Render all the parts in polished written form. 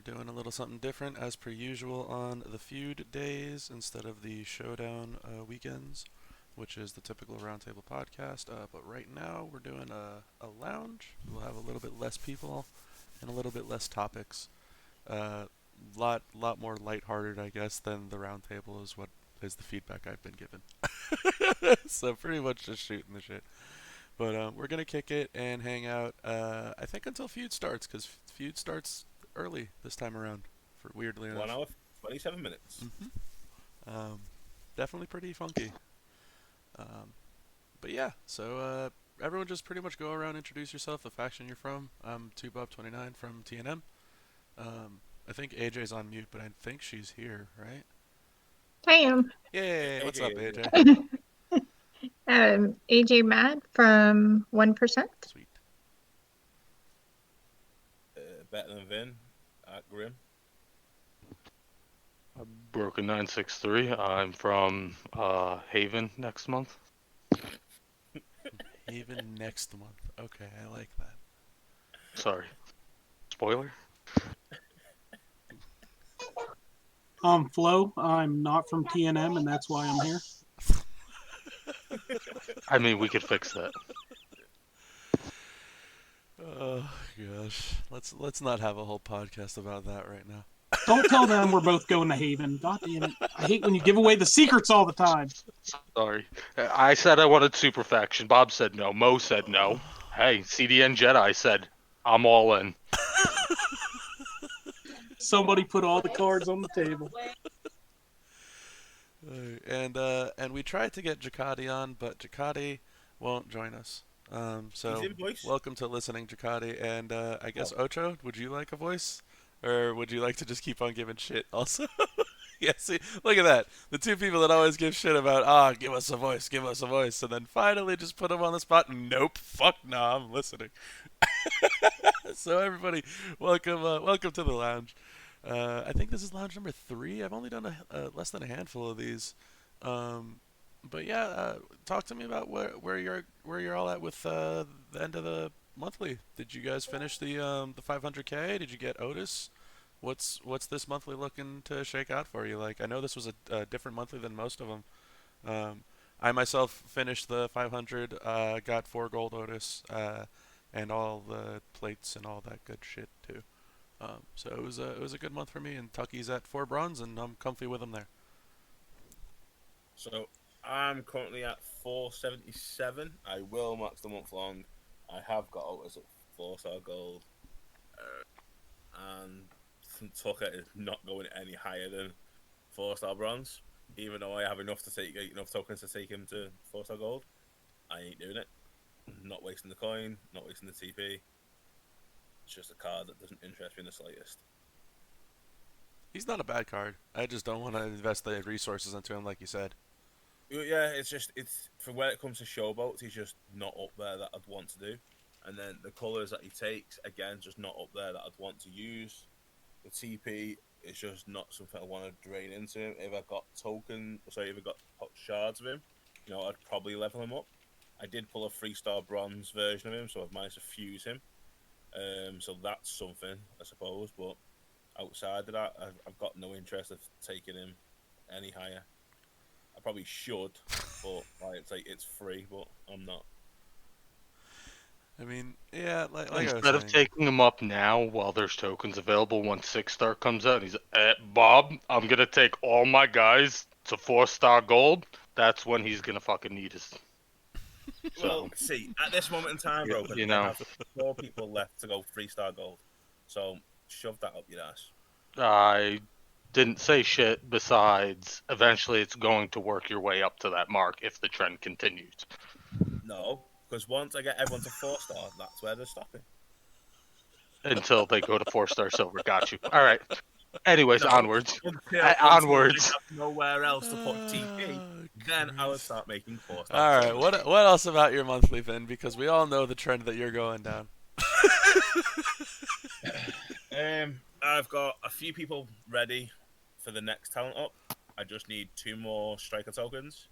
we're doing a little something different as per usual on the feud days instead of the showdown weekends, which is the typical roundtable podcast. But right now we're doing a lounge. We'll have a little bit less people and a little bit less topics. Lot more lighthearted, I guess, than the roundtable is what is the feedback I've been given. So pretty much just shooting the shit. But we're gonna kick it and hang out. I think until feud starts, because feud starts early this time around. For weirdly One enough. hour, 27 minutes. Um, definitely pretty funky. But yeah, so everyone just pretty much go around, introduce yourself, the faction you're from. I'm 2Bob29 from TNM. I think AJ's on mute, but I think she's here, right? I am. Yay! What's up, AJ, AJ? Ajmad from 1%. Sweet. better than Vin at Grim. Broken 963. I'm from Haven next month. Even next month. Okay, I like that. Sorry. Spoiler? Flo. I'm not from TNM, and that's why I'm here. I mean, we could fix that. Oh gosh, let's not have a whole podcast about that right now. Don't tell them we're both going to Haven. God damn it. I hate when you give away the secrets all the time. Sorry. I said I wanted super faction. Bob said no. Mo said no. Hey, CDN Jedi said, I'm all in. Somebody put all the cards on the table. And we tried to get Jakati on, but Jakati won't join us. So He's in voice. welcome to listening, Jakati. And I guess Ocho, would you like a voice, or would you like to just keep on giving shit? Also, yeah. See, look at that. The two people that always give shit about give us a voice, and then finally just put them on the spot. Nope, fuck no, I'm listening. So everybody, welcome to the lounge. I think this is lounge number 3. I've only done less than a handful of these. But yeah, talk to me about where you're all at with the end of the monthly. Did you guys finish the 500K? Did you get Otis? What's this monthly looking to shake out for you? Like, I know this was a different monthly than most of them. I myself finished the 500, got 4 gold Otis, and all the plates and all that good shit too. So it was a good month for me, and Tucky's at 4 bronze, and I'm comfy with him there. So I'm currently at 477. I will max the month long. I have got Otis at 4-star gold. And Tucker is not going any higher than 4-star bronze. Even though I have enough tokens to take him to 4-star gold, I ain't doing it. Not wasting the coin, not wasting the TP. It's just a card that doesn't interest me in the slightest. He's not a bad card. I just don't want to invest the resources into him, like you said. Yeah, it's for when it comes to showboats, he's just not up there that I'd want to do. And then the colours that he takes, again, just not up there that I'd want to use. The TP is just not something I want to drain into him. If I got shards of him, I'd probably level him up. I did pull a 3-star bronze version of him, so I've managed to fuse him. So that's something, I suppose. But outside of that, I've got no interest of taking him any higher. I probably should, but it's free, but I'm not. I mean, yeah, like I was Instead of saying. taking him up now while there's tokens available, once 6-star comes out, he's Bob, I'm going to take all my guys to 4-star gold. That's when he's going to fucking need us. Well, see, at this moment in time, bro, I have 4 people left to go 3-star gold. So shove that up your ass. I didn't say shit besides eventually it's going to work your way up to that mark if the trend continues. No, because once I get everyone to 4-star, that's where they're stopping. Until they go to 4-star silver. Got you. All right. Anyways, onwards. Until Onwards. I have nowhere else to put TP, then I would start making 4-star. All right, what else about your monthly, Vin? Because we all know the trend that you're going down. I've got a few people ready for the next talent up. I just need 2 more striker tokens.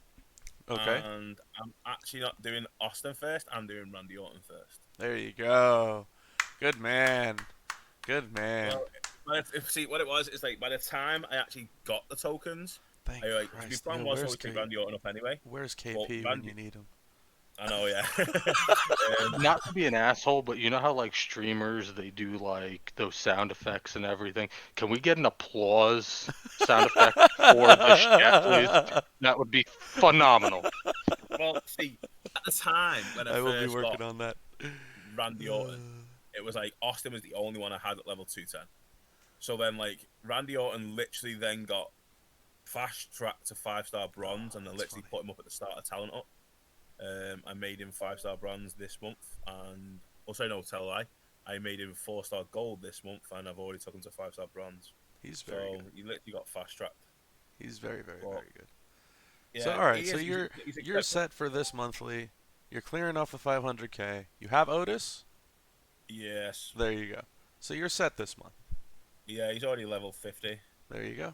Okay. And I'm actually not doing Austin first. I'm doing Randy Orton first. There you go. Good man. Good man. Well, See, what it was is like by the time I actually got the tokens, Thank my Christ. plan Yo, was always pick Randy Orton up anyway. Where's But KP when you need him? I know, yeah. Not to be an asshole, but you know how like streamers they do like those sound effects and everything. Can we get an applause sound effect for this check, please? That would be phenomenal. Well, see, at the time when I I will be first working got on that. Randy Orton, it was like Austin was the only one I had at level 210. So then, like, Randy Orton literally then got fast tracked to 5-star bronze, and I literally put him up at the start of Talent Up. I made him 5-star bronze this month, and also no tell a lie, I made him 4-star gold this month, and I've already took him to 5-star bronze. He's very good. He literally got fast tracked. He's very, very, very good. Yeah, so all right, he so is. you're set for this monthly. You're clearing off the 500K. You have Otis. Yes. There you go. So you're set this month. Yeah, he's already level 50. There you go.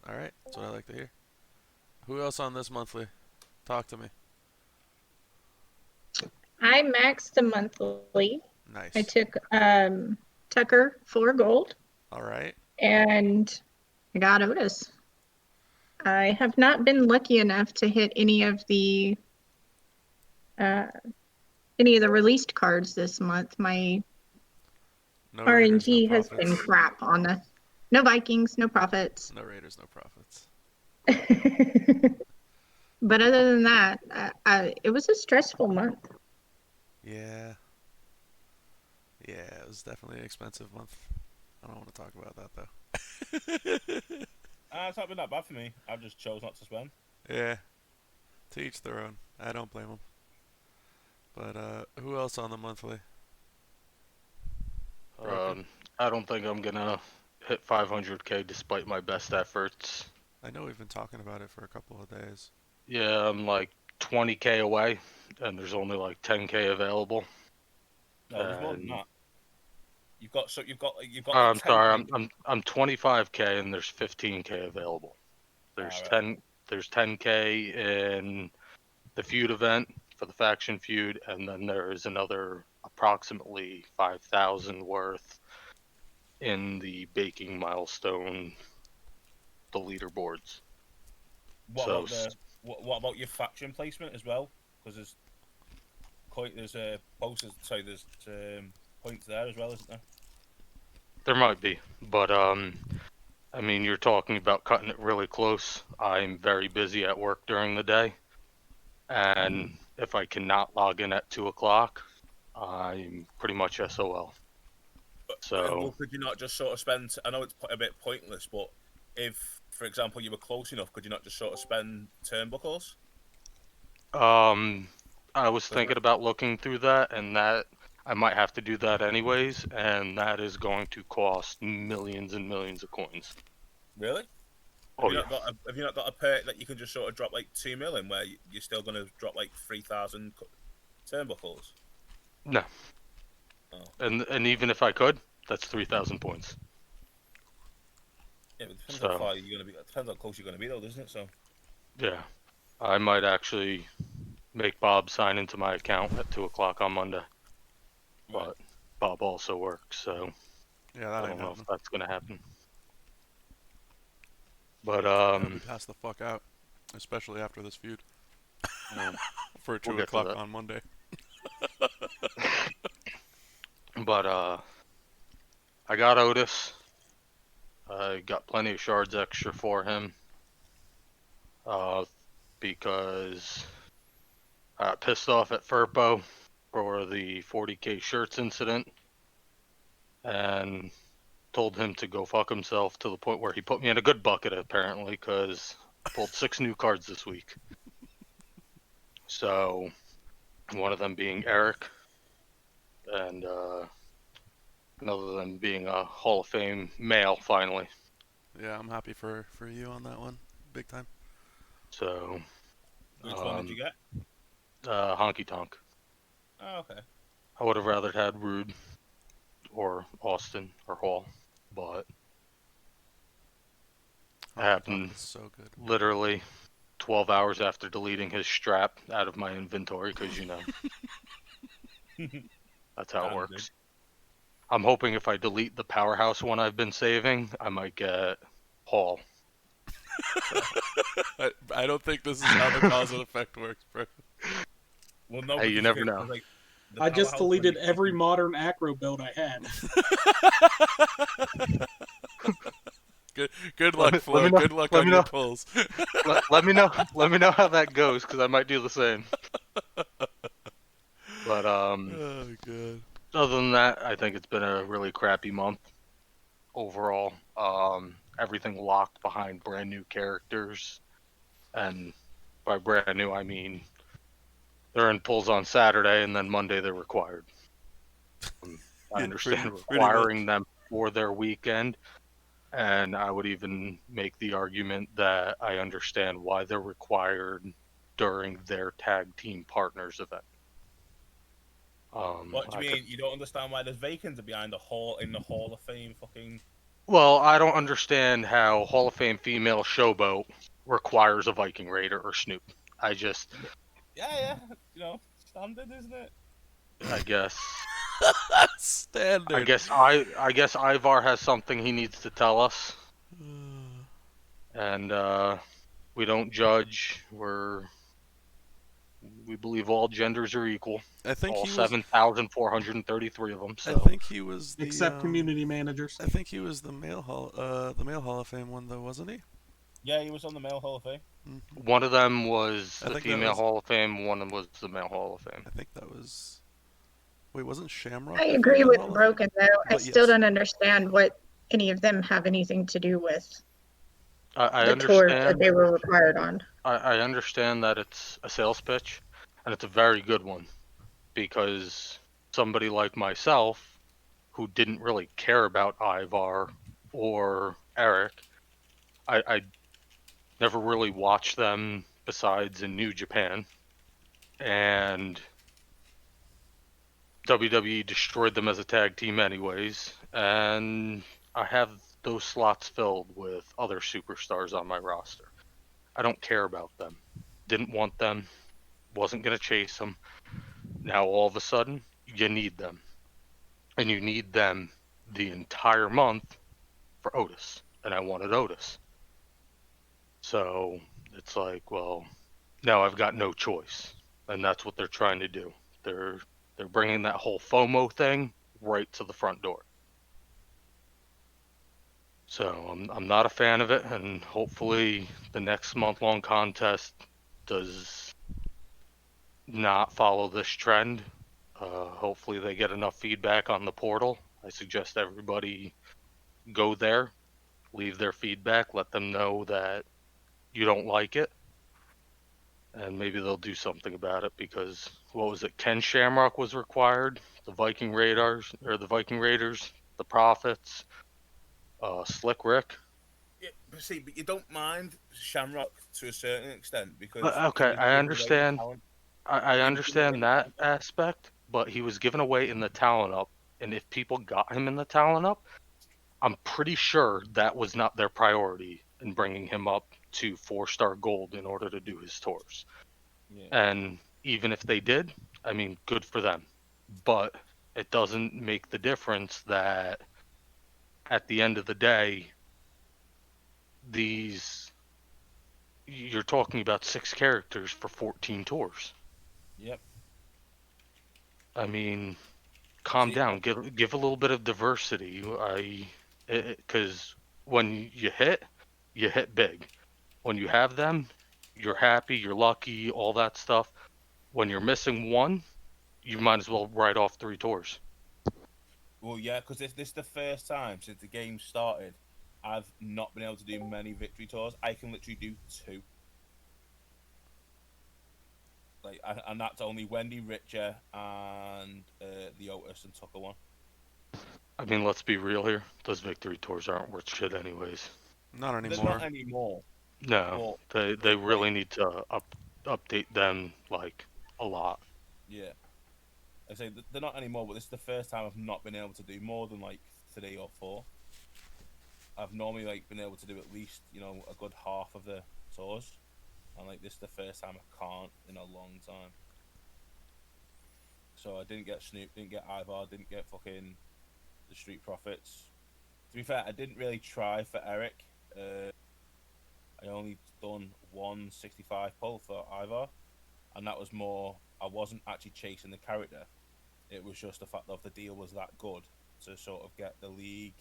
All right, that's what I like to hear. Who else on this monthly? Talk to me. I maxed the monthly. Nice. I took Tucker 4 gold. All right. And I got Otis. I have not been lucky enough to hit any of the released cards this month. My No Raiders, no RNG has been profits. crap on the no Vikings, no profits. No Raiders, no profits. But other than that, it was a stressful month. Yeah. Yeah, it was definitely an expensive month. I don't want to talk about that though. It's not been that bad for me. I've just chose not to spend. Yeah. To each their own. I don't blame them. But who else on the monthly? I don't think I'm gonna hit 500K despite my best efforts. I know we've been talking about it for a couple of days. Yeah, I'm like 20K away, and there's only like 10K available. No, there's more than that. You've got. I'm like sorry, I'm 25K, and there's 15K available. There's right. There's 10K in the feud event for the faction feud, and then there is another approximately 5,000 worth in the baking milestone, the leaderboards. What about your faction placement as well? Because there's posters. Sorry, there's points there as well, isn't there? There might be, but I mean, you're talking about cutting it really close. I'm very busy at work during the day, and if I cannot log in at 2 o'clock, I'm pretty much SOL. So well, could you not just sort of spend? I know it's a bit pointless, but if, for example, you were close enough, could you not just sort of spend turnbuckles? I was thinking about looking through that, and that I might have to do that anyways, and that is going to cost millions and millions of coins. Really? Oh, Have you not got a perk that you can just sort of drop like 2 million, where you're still going to drop like 3,000 turnbuckles? No. Oh. And even if I could, that's 3,000 points. Yeah, but it depends how far you're going to be. It depends how close you're going to be, though, doesn't it? So. Yeah, I might actually make Bob sign into my account at 2 o'clock on Monday. Right. But Bob also works, so Yeah, that I ain't don't know if happening. that's gonna happen. But I'll be passed the fuck out, especially after this feud. For 2 o'clock on Monday. But I got Otis. I got plenty of shards extra for him. Because I got pissed off at Furpo for the 40K shirts incident, and told him to go fuck himself, to the point where he put me in a good bucket apparently, because I pulled 6 new cards this week. So one of them being Eric, and another of them being a Hall of Fame male finally. Yeah, I'm happy for you on that one, big time. So Which one did you get? Honky Tonk. Oh, okay. I would have rather had Rude or Austin or Hall, but it happened so good. Literally 12 hours after deleting his strap out of my inventory, because, you know, that's how it works. I'm hoping if I delete the powerhouse one I've been saving, I might get Hall. I don't think this is how the cause and effect works, bro. Well, no, Hey, you never know. like, the I just powerhouse deleted one, every modern acro build I had. Good luck, Let Flo. me know. Good luck Let on me your know. pulls. Let me know. Let me know how that goes, because I might do the same. But Oh god. other than that, I think it's been a really crappy month overall. Everything locked behind brand new characters, and by brand new I mean they're in pulls on Saturday and then Monday they're required. I Yeah, understand pretty requiring much. them for their weekend, and I would even make the argument that I understand why they're required during their tag team partners event. what do I you could, mean? You don't understand why there's vacancies behind the Hall of Fame fucking? well, I don't understand how Hall of Fame female showboat requires a Viking Raider or Snoop. I just, Yeah, standard, isn't it? I guess, Standard. I guess Ivar has something he needs to tell us, and we don't judge. We believe all genders are equal. I think All he was. 7,433 of them. I So think he was the. Except community managers. I think he was the male Hall of Fame one though, wasn't he? Yeah, he was on the Male Hall of Fame. one of them was I the think that female was. Hall of Fame. One of them was the male Hall of Fame. I think that was. Wait, wasn't Shamrock I the agree female with Hall of Fame? Broken, though. I But still yes. don't understand what any of them have anything to do with I the tours that understand. they were required on. I understand that it's a sales pitch, and it's a very good one, because somebody like myself, who didn't really care about Ivar or Eric, I never really watched them besides in New Japan, and WWE destroyed them as a tag team anyways, and I have those slots filled with other superstars on my roster. I don't care about them. Didn't want them. Wasn't going to chase them. Now all of a sudden, you need them. And you need them the entire month for Otis. And I wanted Otis. So it's like, well, now I've got no choice. And that's what they're trying to do. They're bringing that whole FOMO thing right to the front door. So I'm not a fan of it, and hopefully the next month-long contest does not follow this trend. Hopefully they get enough feedback on the portal. I suggest everybody go there, leave their feedback, let them know that you don't like it, and maybe they'll do something about it. Because what was it? Ken Shamrock was required. The Viking Raiders, the Prophets, Slick Rick. Yeah, but you don't mind Shamrock to a certain extent because he Okay, was I given away in the understand. talent. I He was given away in understand the that talent. aspect, but he was given away in the talent up, and if people got him in the talent up, I'm pretty sure that was not their priority in bringing him up to 4-star gold in order to do his tours. Yeah. And even if they did, I mean, good for them. But it doesn't make the difference that at the end of the day, these you're talking about 6 characters for 14 tours. Yep. I mean, calm See, down. Give a little bit of diversity. Because when you hit big. When you have them, you're happy, you're lucky, all that stuff. When you're missing one, you might as well write off 3 tours. well, yeah, because this is the first time since the game started I've not been able to do many victory tours. I can literally do 2. And that's only Wendy, Richer, and the Otis and Tucker one. I mean, let's be real here. Those victory tours aren't worth shit anyways. Not They're anymore. not anymore, No, they but really need to update them like a lot. yeah. I say they're not anymore, but this is the first time I've not been able to do more than like 3 or 4. I've normally been able to do at least a good half of the tours, and this is the first time I can't in a long time. So I didn't get Snoop, didn't get Ivar, didn't get fucking the Street Profits. To be fair, I didn't really try for Eric. I only done 165 pull for Ivar, and that was more. I wasn't actually chasing the character. It was just the fact that the deal was that good to sort of get the league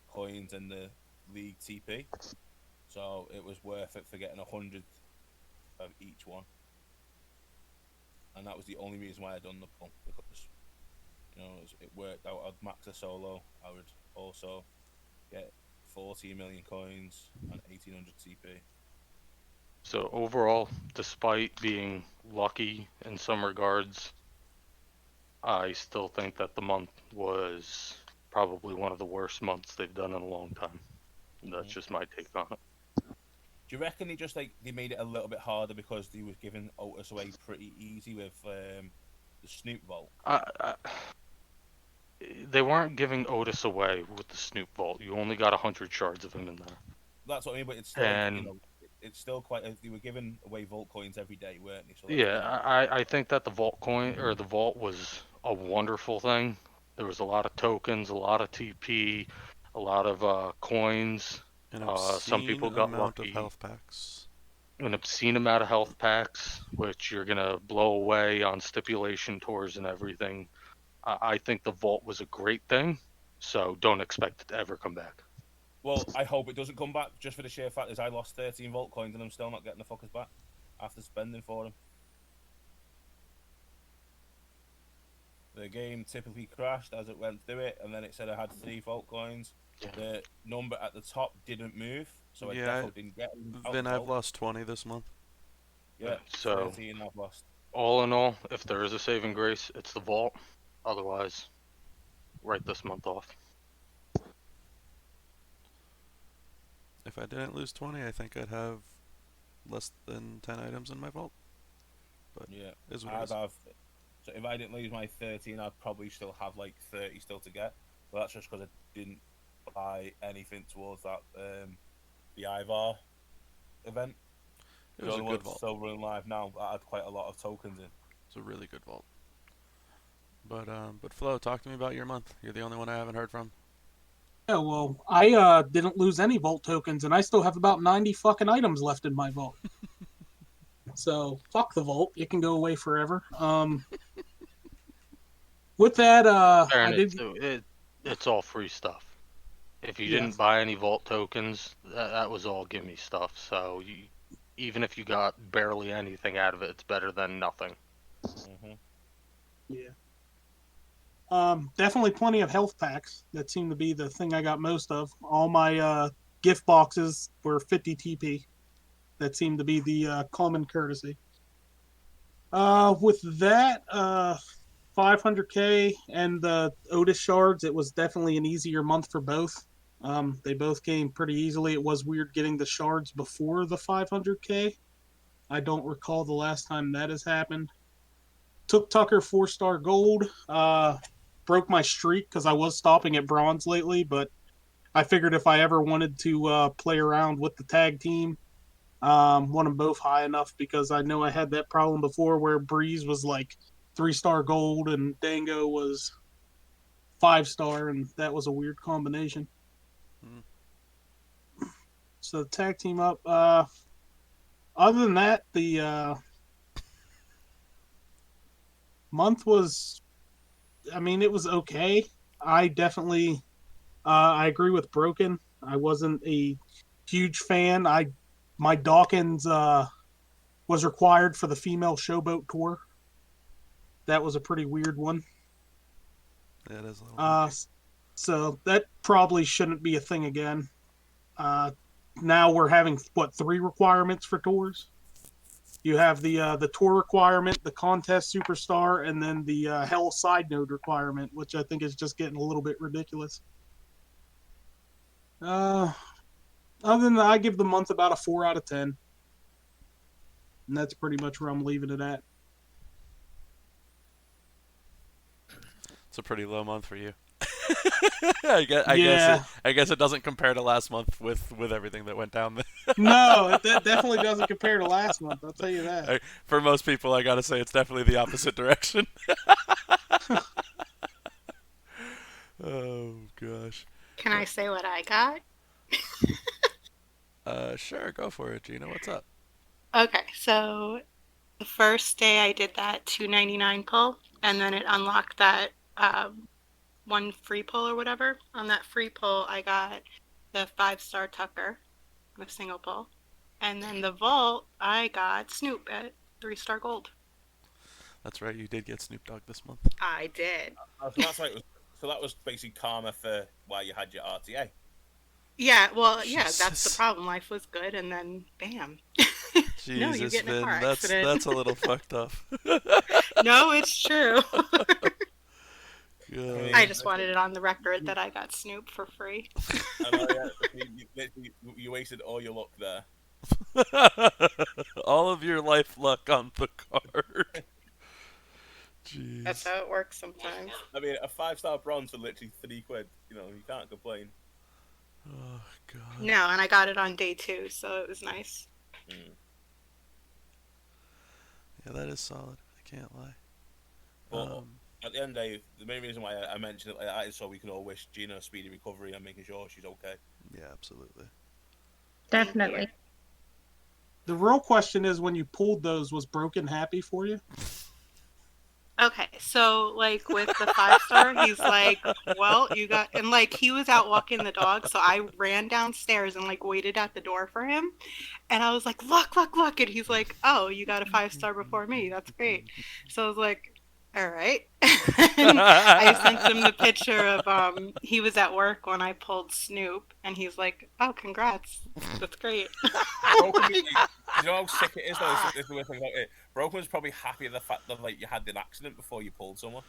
coins and the league TP. So it was worth it for getting 100 of each one. And that was the only reason why I done the pull, because it worked out. I'd max a solo. I would also get 14 million coins and 1800 TP. So overall, despite being lucky in some regards, I still think that the month was probably one of the worst months they've done in a long time. That's just my take on it. Do you reckon they made it a little bit harder because they was giving Otis away pretty easy with the Snoop Vault? They weren't giving Otis away with the Snoop Vault. You only got 100 shards of him in there. That's what I mean, but it's still, it's still quite. They were giving away Vault coins every day, weren't they? So yeah, I think that the Vault coin or the Vault was a wonderful thing. There was a lot of tokens, a lot of TP, a lot of coins. An obscene some people got amount lucky. of health packs. An obscene amount of health packs, which you're gonna blow away on stipulation tours and everything. I think the Vault was a great thing, so don't expect it to ever come back. Well, I hope it doesn't come back, just for the sheer fact is I lost 13 Vault coins and I'm still not getting the fuckers back after spending for them. The game typically crashed as it went through it, and then it said I had 3 Vault coins. Yeah. The number at the top didn't move, so I definitely didn't get them. Then I've lost 20 this month. Yeah, so 13 I've lost. All in all, if there is a saving grace, it's the Vault. Otherwise, write this month off. If I didn't lose 20, I think I'd have less than 10 items in my vault. But yeah, I'd have. So if I didn't lose my 13, I'd probably still have like 30 still to get. But that's just because I didn't buy anything towards that the Ivar event. It was a good vault. Still running live now, but I had quite a lot of tokens in. It's a really good vault. But Flo, talk to me about your month. You're the only one I haven't heard from. Yeah, well, I didn't lose any vault tokens, and I still have about 90 fucking items left in my vault. So fuck the vault; it can go away forever. With that, I did. It's all free stuff. If you Yeah. didn't buy any vault tokens, that was all gimme stuff. So even if you got barely anything out of it, it's better than nothing. Mm-hmm. Yeah. Definitely plenty of health packs. That seemed to be the thing I got most of. All my gift boxes were 50 TP. That seemed to be the common courtesy. With that, 500k and the Otis shards, it was definitely an easier month for both. They both came pretty easily. It was weird getting the shards before the 500k. I don't recall the last time that has happened. Took Tucker 4-star gold. Broke my streak because I was stopping at bronze lately, but I figured if I ever wanted to play around with the tag team, want them both high enough, because I know I had that problem before where Breeze was like 3-star gold and Dango was 5-star, and that was a weird combination. So tag team up. Other than that, the month was, I mean, it was okay. I definitely, I agree with Broken. I wasn't a huge fan. My Dawkins was required for the female showboat tour. That was a pretty weird one. Yeah, it is a little so that probably shouldn't be a thing again. Now we're having 3 requirements for tours. You have the tour requirement, the contest superstar, and then the hell side node requirement, which I think is just getting a little bit ridiculous. Other than that, I give the month about a 4 out of 10. And that's pretty much where I'm leaving it at. It's a pretty low month for you. I guess it doesn't compare to last month with everything that went down there. No, it definitely doesn't compare to last month. I'll tell you that. For most people, I gotta say it's definitely the opposite direction. Oh gosh. Can I say what I got? Sure, go for it, Gina. What's up? Okay, so the first day I did that $2.99 pull, and then it unlocked that one free pull or whatever. On that free pull, I got the 5-star Tucker on a single pull, and then the vault I got Snoop at 3-star gold. That's right, you did get Snoop Dogg this month. I did. So that's like, so that was basically karma for why you had your RTA. Yeah, well, yeah, that's the Jesus. problem. Life was good, and then bam. No, you Jesus, get in a car Vin, accident. that's a little fucked up. No, it's true. God. I just wanted it on the record that I got Snoop for free. I know, yeah, you wasted all your luck there. All of your life luck on the card. Jeez. That's how it works sometimes. I mean, a 5-star bronze for literally £3. You know, you can't complain. Oh God. No, and I got it on day 2, so it was nice. Yeah, that is solid. I can't lie. But at the end of the day, the main reason why I mentioned it like that is so we can all wish Gina a speedy recovery and making sure she's okay. Yeah, absolutely. Definitely. The real question is, when you pulled those, was Broken happy for you? Okay, so like with the 5-star, he's like, well, you got, and like he was out walking the dog, so I ran downstairs and like waited at the door for him, and I was like, look, and he's like, oh, you got a 5-star before me, that's great. So I was like, all right. And I sent him the picture of he was at work when I pulled Snoop, and he's like, oh, congrats, that's great. Broken, you know how sick it is though. This is the weird thing about it. Broken was probably happy at the fact that like you had an accident before you pulled someone.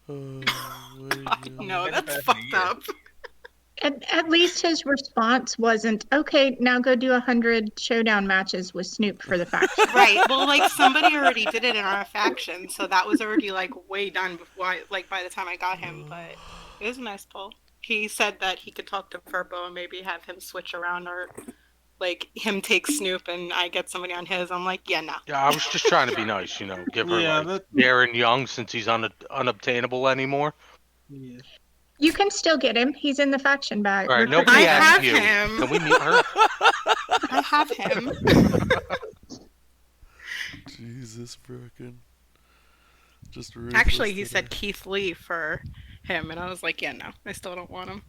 Oh, my God. No, that's fucked up. At least his response wasn't, okay, now go do 100 showdown matches with Snoop for the faction. Right. Well, like somebody already did it in our faction, so that was already like way done before, like by the time I got him. But it was a nice pull. He said that he could talk to Furbo and maybe have him switch around, or like him take Snoop and I get somebody on his. I'm like, yeah, no. Yeah, I was just trying to be nice, you know, give her Yeah, like Darren Young since he's unobtainable anymore. Yeah. You can still get him. He's in the faction bag. All right, recruitment nobody I bag. asked have you. him. Can we meet her? I have him. Jesus, Broken. Just Actually, ruthless he said today. Keith Lee for him, and I was like, yeah, no, I still don't want him.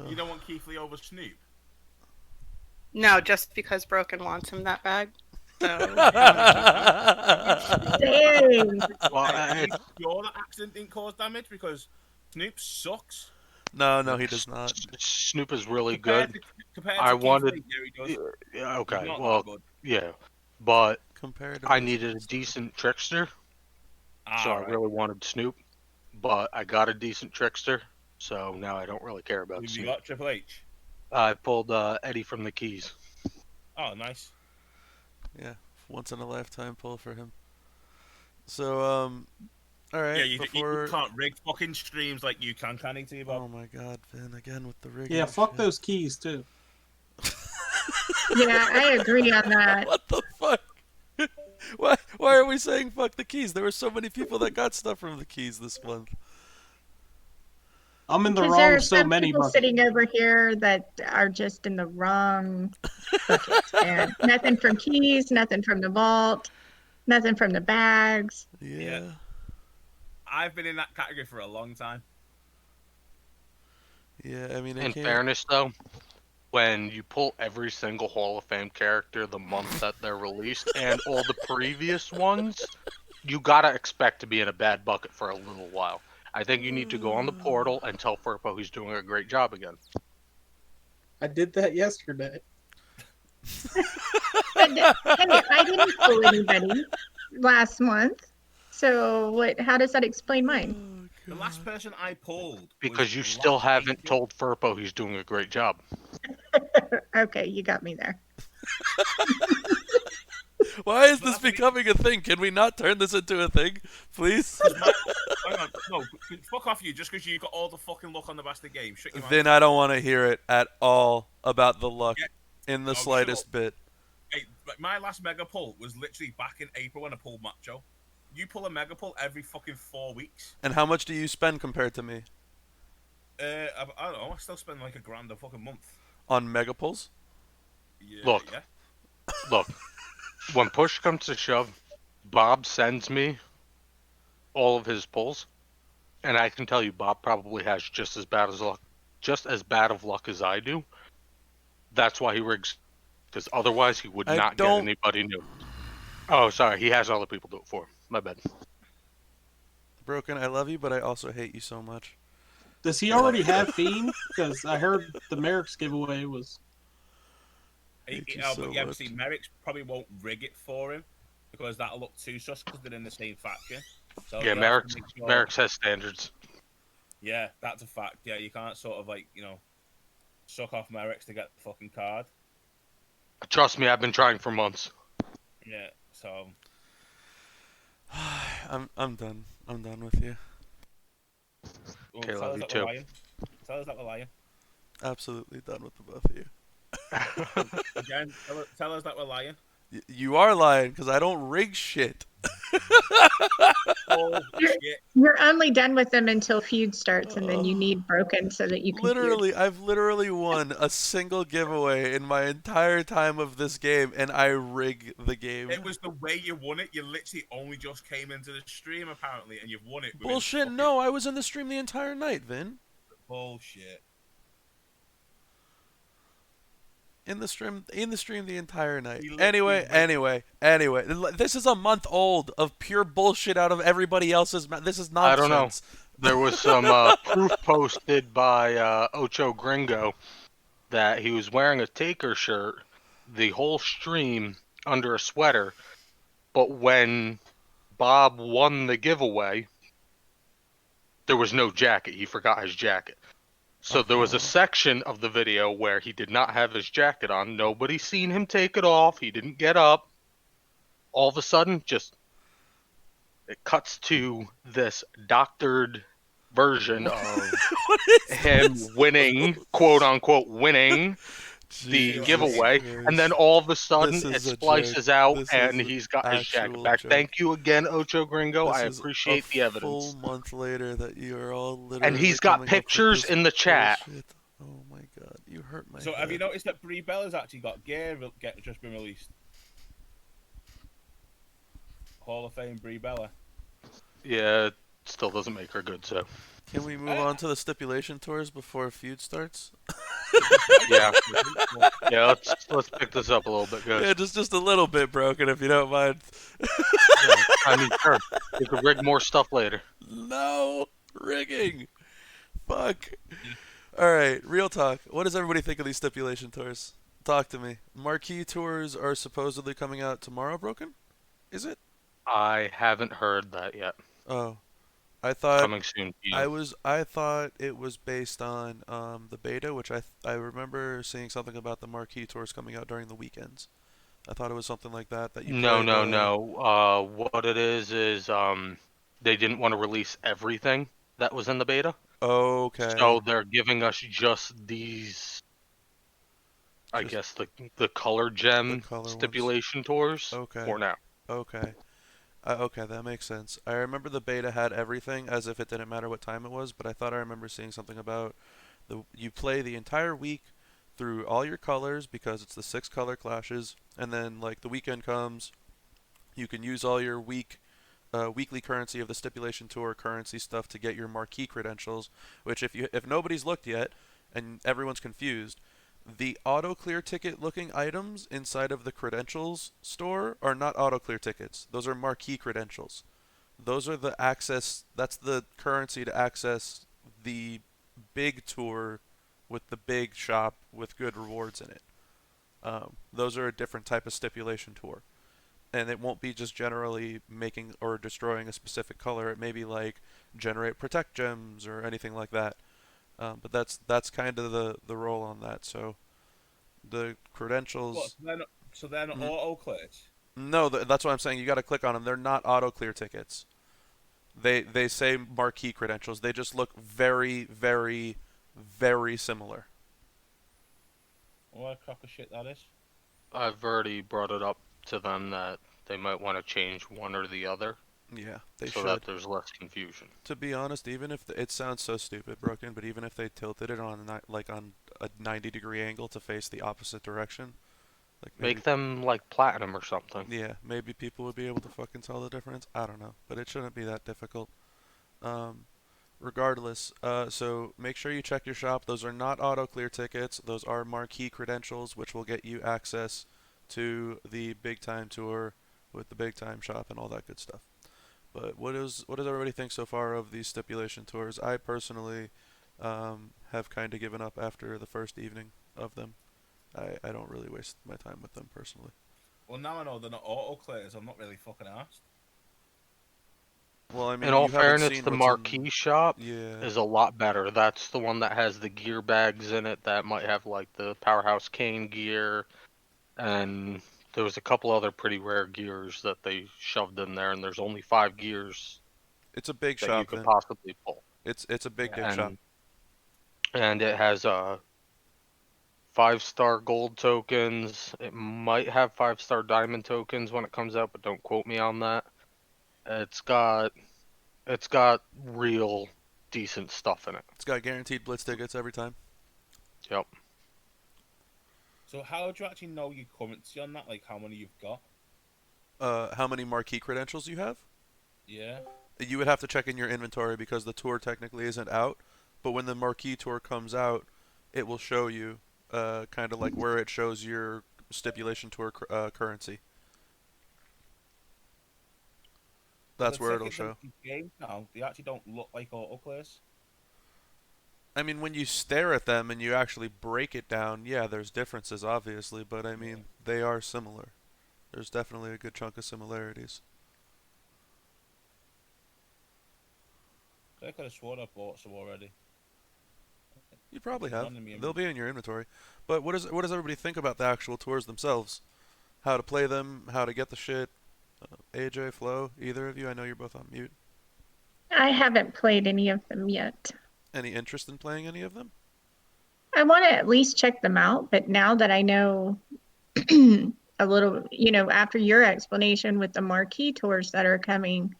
You don't want Keith Lee over Snoop? No, just because Broken wants him that bad. So, Dang. Well, Are you sure that accident didn't cause damage? Because Snoop sucks. No, he does not. Snoop is really Compared good. to- compared I to Keith wanted- Lee, yeah, he does. Yeah, okay, He's not well, that good. yeah, but Comparatively. I needed a decent trickster, so I Right. really wanted Snoop. But I got a decent trickster, so now I don't really care about Who you Snoop. got? Triple H. I pulled Eddie from the Keys. Oh, nice. Yeah, once in a lifetime pull for him. So, all right. Yeah, you before... can't rig fucking streams like you can he, T-Bob? Oh my God, Vin, again with the rig. Yeah, fuck those keys, too. Yeah, I agree on that. What the fuck? Why are we saying fuck the keys? There were so many people that got stuff from the keys this month. I'm in the Because there wrong are so some many people buckets. sitting over here that are just in the wrong buckets. And nothing from keys, nothing from the vault, nothing from the bags. Yeah. I've been in that category for a long time. Yeah, I mean, In fairness, though, when you pull every single Hall of Fame character the month that they're released and all the previous ones, you gotta expect to be in a bad bucket for a little while. I think you need to go on the portal and tell Furpo he's doing a great job again. I did that yesterday. But hey, I didn't pull anybody last month. So what? How does that explain mine? Oh, The God. last person I pulled. Because was you still last haven't April. told Furpo he's doing a great job. Okay, you got me there. Why is this becoming a thing? Can we not turn this into a thing, please? Hang on, no, fuck off you, just because you got all the fucking luck on the best of the game. Shut your mouth. Vin, I don't want to hear it at all about the luck in the Oh, slightest bit. Hey, my last mega pull was literally back in April when I pulled Macho. You pull a mega pull every fucking 4 weeks. And how much do you spend compared to me? I don't know. I still spend like $1,000 a fucking month. On megapulls? Yeah, Look. yeah. Look, when push comes to shove, Bob sends me all of his pulls, and I can tell you, Bob probably has just as bad of luck as I do. That's why he rigs, because otherwise he would I not get don't. anybody new. Oh, sorry, he has other people do it for him. My bad. Broken, I love you, but I also hate you so much. Does he already have Fiend? Because I heard the Merrick's giveaway was. Hate you But so yeah, much. see, Merrick's probably won't rig it for him because that'll look too sus because they're in the same faction. So Yeah, you'll have to make sure. Merrick's has standards. Yeah, that's a fact. Yeah, you can't sort of like suck off Merrick's to get the fucking card. Trust me, I've been trying for months. Yeah, so I'm done. I'm done with you. Okay, tell love us you that too. we're lying. Tell us that we're lying. Absolutely done with the both of you. Again, tell us that we're lying. You are lying because I don't rig shit. Oh shit! You're only done with them until feud starts, and then you need broken so that you can feud. Literally, I've literally won a single giveaway in my entire time of this game, and I rig the game. It was the way you won it. You literally only just came into the stream apparently, and you've won it. Bullshit! No, I was in the stream the entire night, Vin. Bullshit. In the stream the entire night. He literally Anyway. This is a month old of pure bullshit out of everybody else's. This is nonsense. I don't know. There was some proof posted by Ocho Gringo that he was wearing a Taker shirt the whole stream under a sweater, but when Bob won the giveaway, there was no jacket. He forgot his jacket. So there was a section of the video where he did not have his jacket on. Nobody seen him take it off. He didn't get up. All of a sudden, it cuts to this doctored version of him winning, quote unquote, winning the Jesus giveaway, Christ. and then all of a sudden This it is a splices joke. out This and is he's got his jacket actual back. joke. Thank you again, Ocho Gringo. This I is appreciate the a evidence. full month later that you are all literally And he's got coming up with pictures this in the chat. bullshit. Oh my god, you hurt my So head. have you noticed that Brie Bella's actually got gear just been released? Hall of Fame Brie Bella. Yeah, it still doesn't make her good, so. Can we move on to the stipulation tours before feud starts? Yeah. Yeah, let's pick this up a little bit, guys. Yeah, just a little bit broken, if you don't mind. Yeah, I mean, sure. We could rig more stuff later. No rigging. Fuck. All right, real talk. What does everybody think of these stipulation tours? Talk to me. Marquee Tours are supposedly coming out tomorrow. Broken? Is it? I haven't heard that yet. Oh, I thought Coming soon. I thought it was based on the beta, which I remember seeing something about the Marquee Tours coming out during the weekends. I thought it was something like that you No. play What it is they didn't want to release everything that was in the beta. Okay. So they're giving us just these, I guess, the color gem the color stipulation tours Okay. for now. Okay. Okay, that makes sense. I remember the beta had everything as if it didn't matter what time it was, but I thought I remember seeing something about you play the entire week through all your colors because it's the 6 color clashes, and then like the weekend comes, you can use all your weekly currency of the stipulation tour currency stuff to get your marquee credentials, which if nobody's looked yet and everyone's confused, the auto clear ticket looking items inside of the credentials store are not auto clear tickets. Those are marquee credentials. Those are the access, that's the currency to access the big tour with the big shop with good rewards in it. Those are a different type of stipulation tour. And it won't be just generally making or destroying a specific color. It may be like generate protect gems or anything like that. But that's kind of the role on that. So the credentials. What, so they're not auto clears? No, that's what I'm saying. You got to click on them. They're not auto clear tickets. They say marquee credentials. They just look very, very, very similar. What a crock of shit that is. I've already brought it up to them that they might want to change one or the other. Yeah, they so should. that there's less confusion. To be honest, even if it sounds so stupid, Broken, but even if they tilted it on like on a 90-degree angle to face the opposite direction, like maybe Make them like platinum or something. yeah, maybe people would be able to fucking tell the difference. I don't know, but it shouldn't be that difficult. Um, regardless, so make sure you check your shop. Those are not auto clear tickets. Those are marquee credentials, which will get you access to the big time tour with the big time shop and all that good stuff. But what does everybody think so far of these stipulation tours? I personally have kind of given up after the first evening of them. I don't really waste my time with them personally. Well, now I know they're not auto clears. I'm not really fucking asked. Well, I In mean, all you haven't fairness, seen the what's in. Marquee shop Yeah, is a lot better. That's the one that has the gear bags in it that might have like the Powerhouse Cane gear, and there was a couple other pretty rare gears that they shoved in there, and there's only 5 gears it's a big that you shop, could Vin. possibly pull. It's a big Yeah. dick shop. And it has 5-star gold tokens. It might have 5-star diamond tokens when it comes out, but don't quote me on that. It's got real decent stuff in it. It's got guaranteed blitz tickets every time. Yep. So how do you actually know your currency on that? Like how many you've got? How many marquee credentials you have? Yeah. You would have to check in your inventory because the tour technically isn't out. But when the marquee tour comes out, it will show you kind of like where it shows your stipulation tour currency. But That's the where it'll tickets in show. the game now, they actually don't look like auto clears. I mean, when you stare at them and you actually break it down, yeah, there's differences, obviously, but I mean, they are similar. There's definitely a good chunk of similarities. I could have sworn I bought some already. You probably There's have. none in me. They'll be in your inventory. But what does everybody think about the actual tours themselves? How to play them? How to get the shit? AJ, Flo, either of you? I know you're both on mute. I haven't played any of them yet. Any interest in playing any of them? I want to at least check them out, but now that I know a little, after your explanation with the marquee tours that are coming,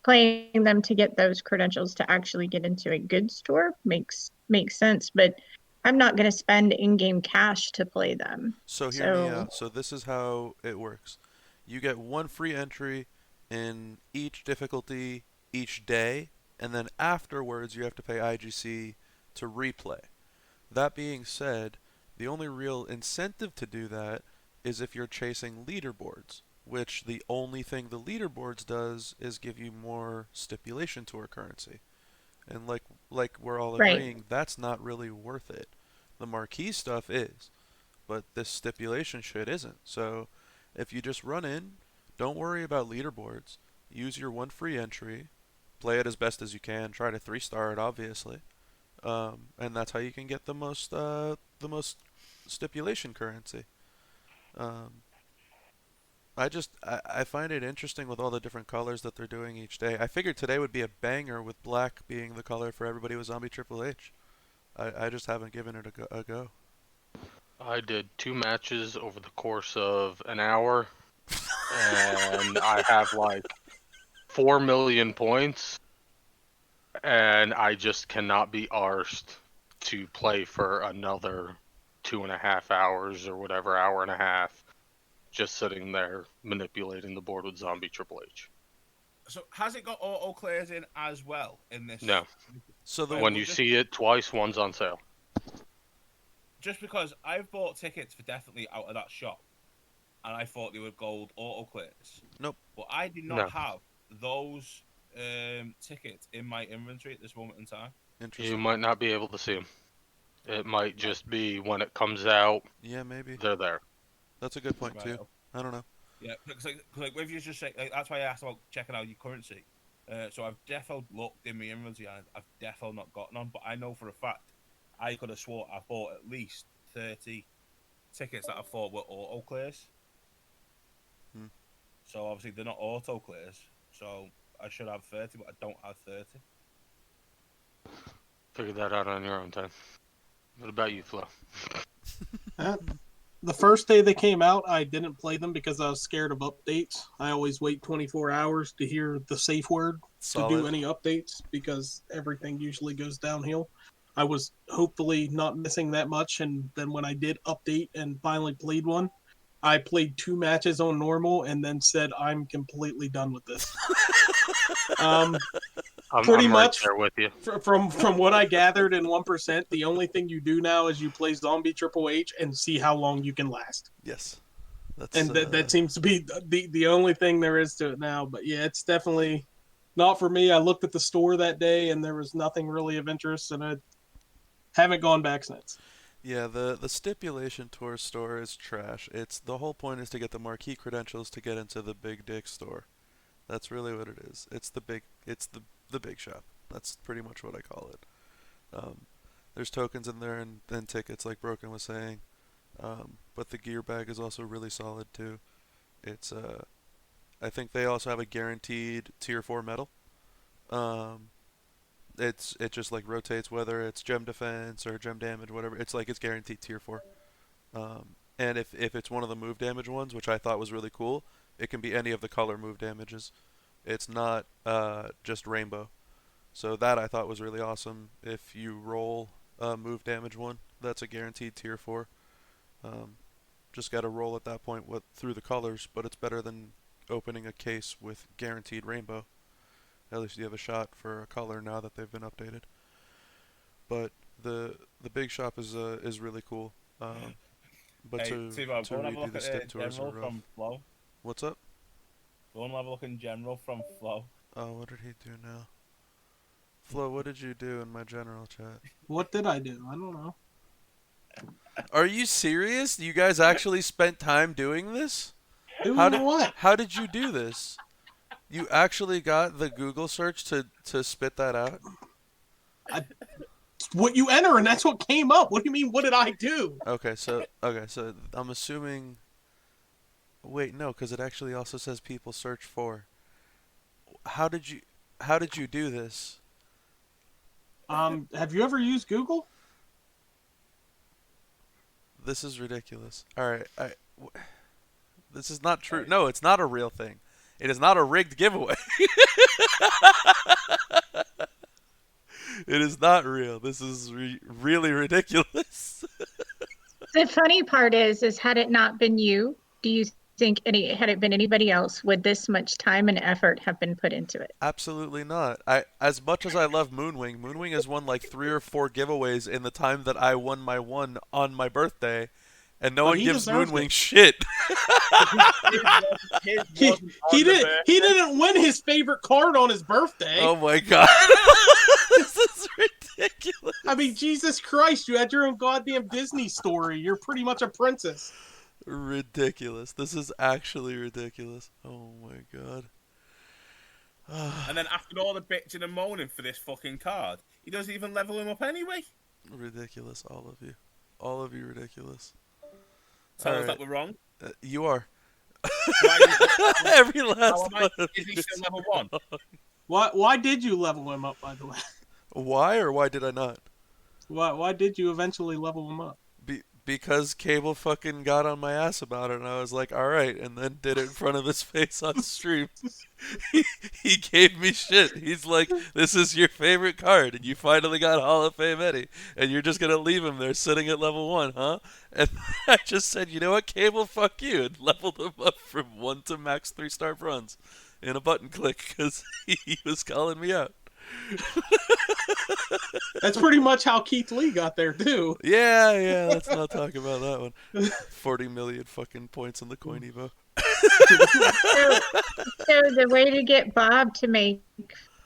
playing them to get those credentials to actually get into a good store makes sense. But I'm not going to spend in-game cash to play them. So hear me So out. So this is how it works. You get one free entry in each difficulty each day, and then afterwards you have to pay IGC to replay. That being said, the only real incentive to do that is if you're chasing leaderboards, which the only thing the leaderboards does is give you more stipulation tour currency. And like we're all right. agreeing, that's not really worth it. The marquee stuff is, but this stipulation shit isn't. So if you just run in, don't worry about leaderboards. Use your one free entry, play it as best as you can. Try to 3-star it, obviously, and that's how you can get the most stipulation currency. Um, I find it interesting with all the different colors that they're doing each day. I figured today would be a banger with black being the color for everybody with Zombie Triple H. I just haven't given it a go. I did 2 matches over the course of an hour, and I have like 4 million points, and I just cannot be arsed to play for another 2.5 hours or whatever, hour and a half, just sitting there manipulating the board with Zombie Triple H. So has it got auto clears in as well in this? No. So the Right, When well, you just- see it twice, one's on sale. Just because I've bought tickets for definitely out of that shop, and I thought they were gold auto clears. Nope. But I do not No. have those tickets in my inventory at this moment in time. interesting. You might not be able to see them. It might just be when it comes out, Yeah, maybe. they're there. That's a good point Right, too. okay. I don't know. Yeah, because like if you just say that's why I asked about checking out your currency. So I've definitely looked in my inventory and I've definitely not got none. But I know for a fact I could have swore I bought at least 30 tickets that I thought were auto clears. Hmm. So obviously they're not auto clears. So I should have 30, but I don't have 30. Figure that out on your own time. What about you, Flo? The first day they came out, I didn't play them because I was scared of updates. I always wait 24 hours to hear the safe word to do Solid. any updates because everything usually goes downhill. I was hopefully not missing that much, and then when I did update and finally played one, I played 2 matches on normal and then said I'm completely done with this. Pretty I'm right much there with you. from what I gathered in 1%, the only thing you do now is you play Zombie Triple H and see how long you can last. Yes. That's And that seems to be the only thing there is to it now. But yeah, it's definitely not for me. I looked at the store that day and there was nothing really of interest, and I haven't gone back since. Yeah, the Stipulation Tours store is trash. It's the whole point is to get the marquee credentials to get into the big dick store. That's really what it is. It's the big shop. That's pretty much what I call it. There's tokens in there and tickets, like Broken was saying. But the gear bag is also really solid too. It's I think they also have a guaranteed tier 4 medal. Um, it just like rotates whether it's gem defense or gem damage, whatever. It's guaranteed tier 4. And if it's one of the move damage ones, which I thought was really cool, it can be any of the color move damages. It's not just rainbow. So that I thought was really awesome. If you roll a move damage one, that's a guaranteed tier 4. Um, just got to roll at that point through the colors, but it's better than opening a case with guaranteed rainbow. At least you have a shot for a color now that they've been updated. But the big shop is really cool. But Hey, to T-Bob, go and have a redo look the at stip tours general are rough. from Flow. What's up? Go and have a look in general from Flow. Oh, what did he do now? Flo, what did you do in my general chat? What did I do? I don't know. Are you serious? You guys actually spent time doing this? Doing what? How did you do this? You actually got the Google search to spit that out? What you enter, and that's what came up. What do you mean? What did I do? Okay, so I'm assuming. Wait, no, because it actually also says people search for. How did you do this? Have you ever used Google? This is ridiculous. All right, this is not true. No, it's not a real thing. It is not a rigged giveaway. It is not real. This is really ridiculous. The funny part is had it not been you, do you think had it been anybody else, would this much time and effort have been put into it? Absolutely not. As much as I love Moonwing has won like 3 or 4 giveaways in the time that I won my one on my birthday, and no one gives Moonwing shit. He didn't win his favorite card on his birthday. Oh my god. This is ridiculous. I mean, Jesus Christ, you had your own goddamn Disney story. You're pretty much a princess. Ridiculous. This is actually ridiculous. Oh my god. And then after all the bitching and moaning for this fucking card, he doesn't even level him up anyway. Ridiculous, all of you. All of you ridiculous. Tell All us right. that we're wrong. You are. Why Every last one of is he you still is level 1? Why did you level him up, by the way? Why or why did I not? Why did you eventually level him up? Because Cable fucking got on my ass about it, and I was like, alright, and then did it in front of his face on stream. he gave me shit. He's like, this is your favorite card, and you finally got Hall of Fame Eddie, and you're just gonna leave him there sitting at level 1, huh? And I just said, you know what, Cable, fuck you, and leveled him up from 1 to max 3-star bronze in a button click, because he was calling me out. That's pretty much how Keith Lee got there too. Yeah, let's not talk about that one. 40 million fucking points in the coin Evo. So the way to get Bob to make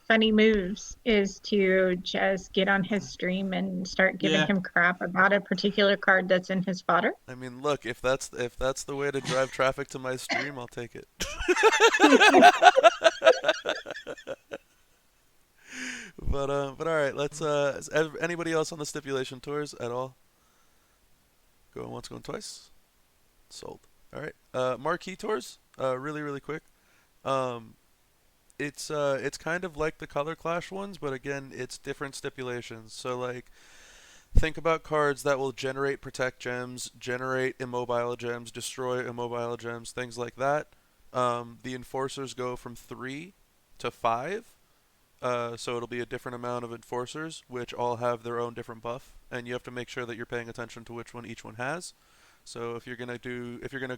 funny moves is to just get on his stream and start giving him crap about a particular card that's in his fodder. I mean, look, if that's the way to drive traffic to my stream, I'll take it. But all right, let's is anybody else on the Stipulation Tours at all? Going once, going twice. Sold. All right. Marquee Tours, really quick. It's kind of like the Color Clash ones, but again, it's different stipulations. So like think about cards that will generate protect gems, generate immobile gems, destroy immobile gems, things like that. The enforcers go from 3 to 5. So it'll be a different amount of enforcers, which all have their own different buff, and you have to make sure that you're paying attention to which one each one has. So if you're gonna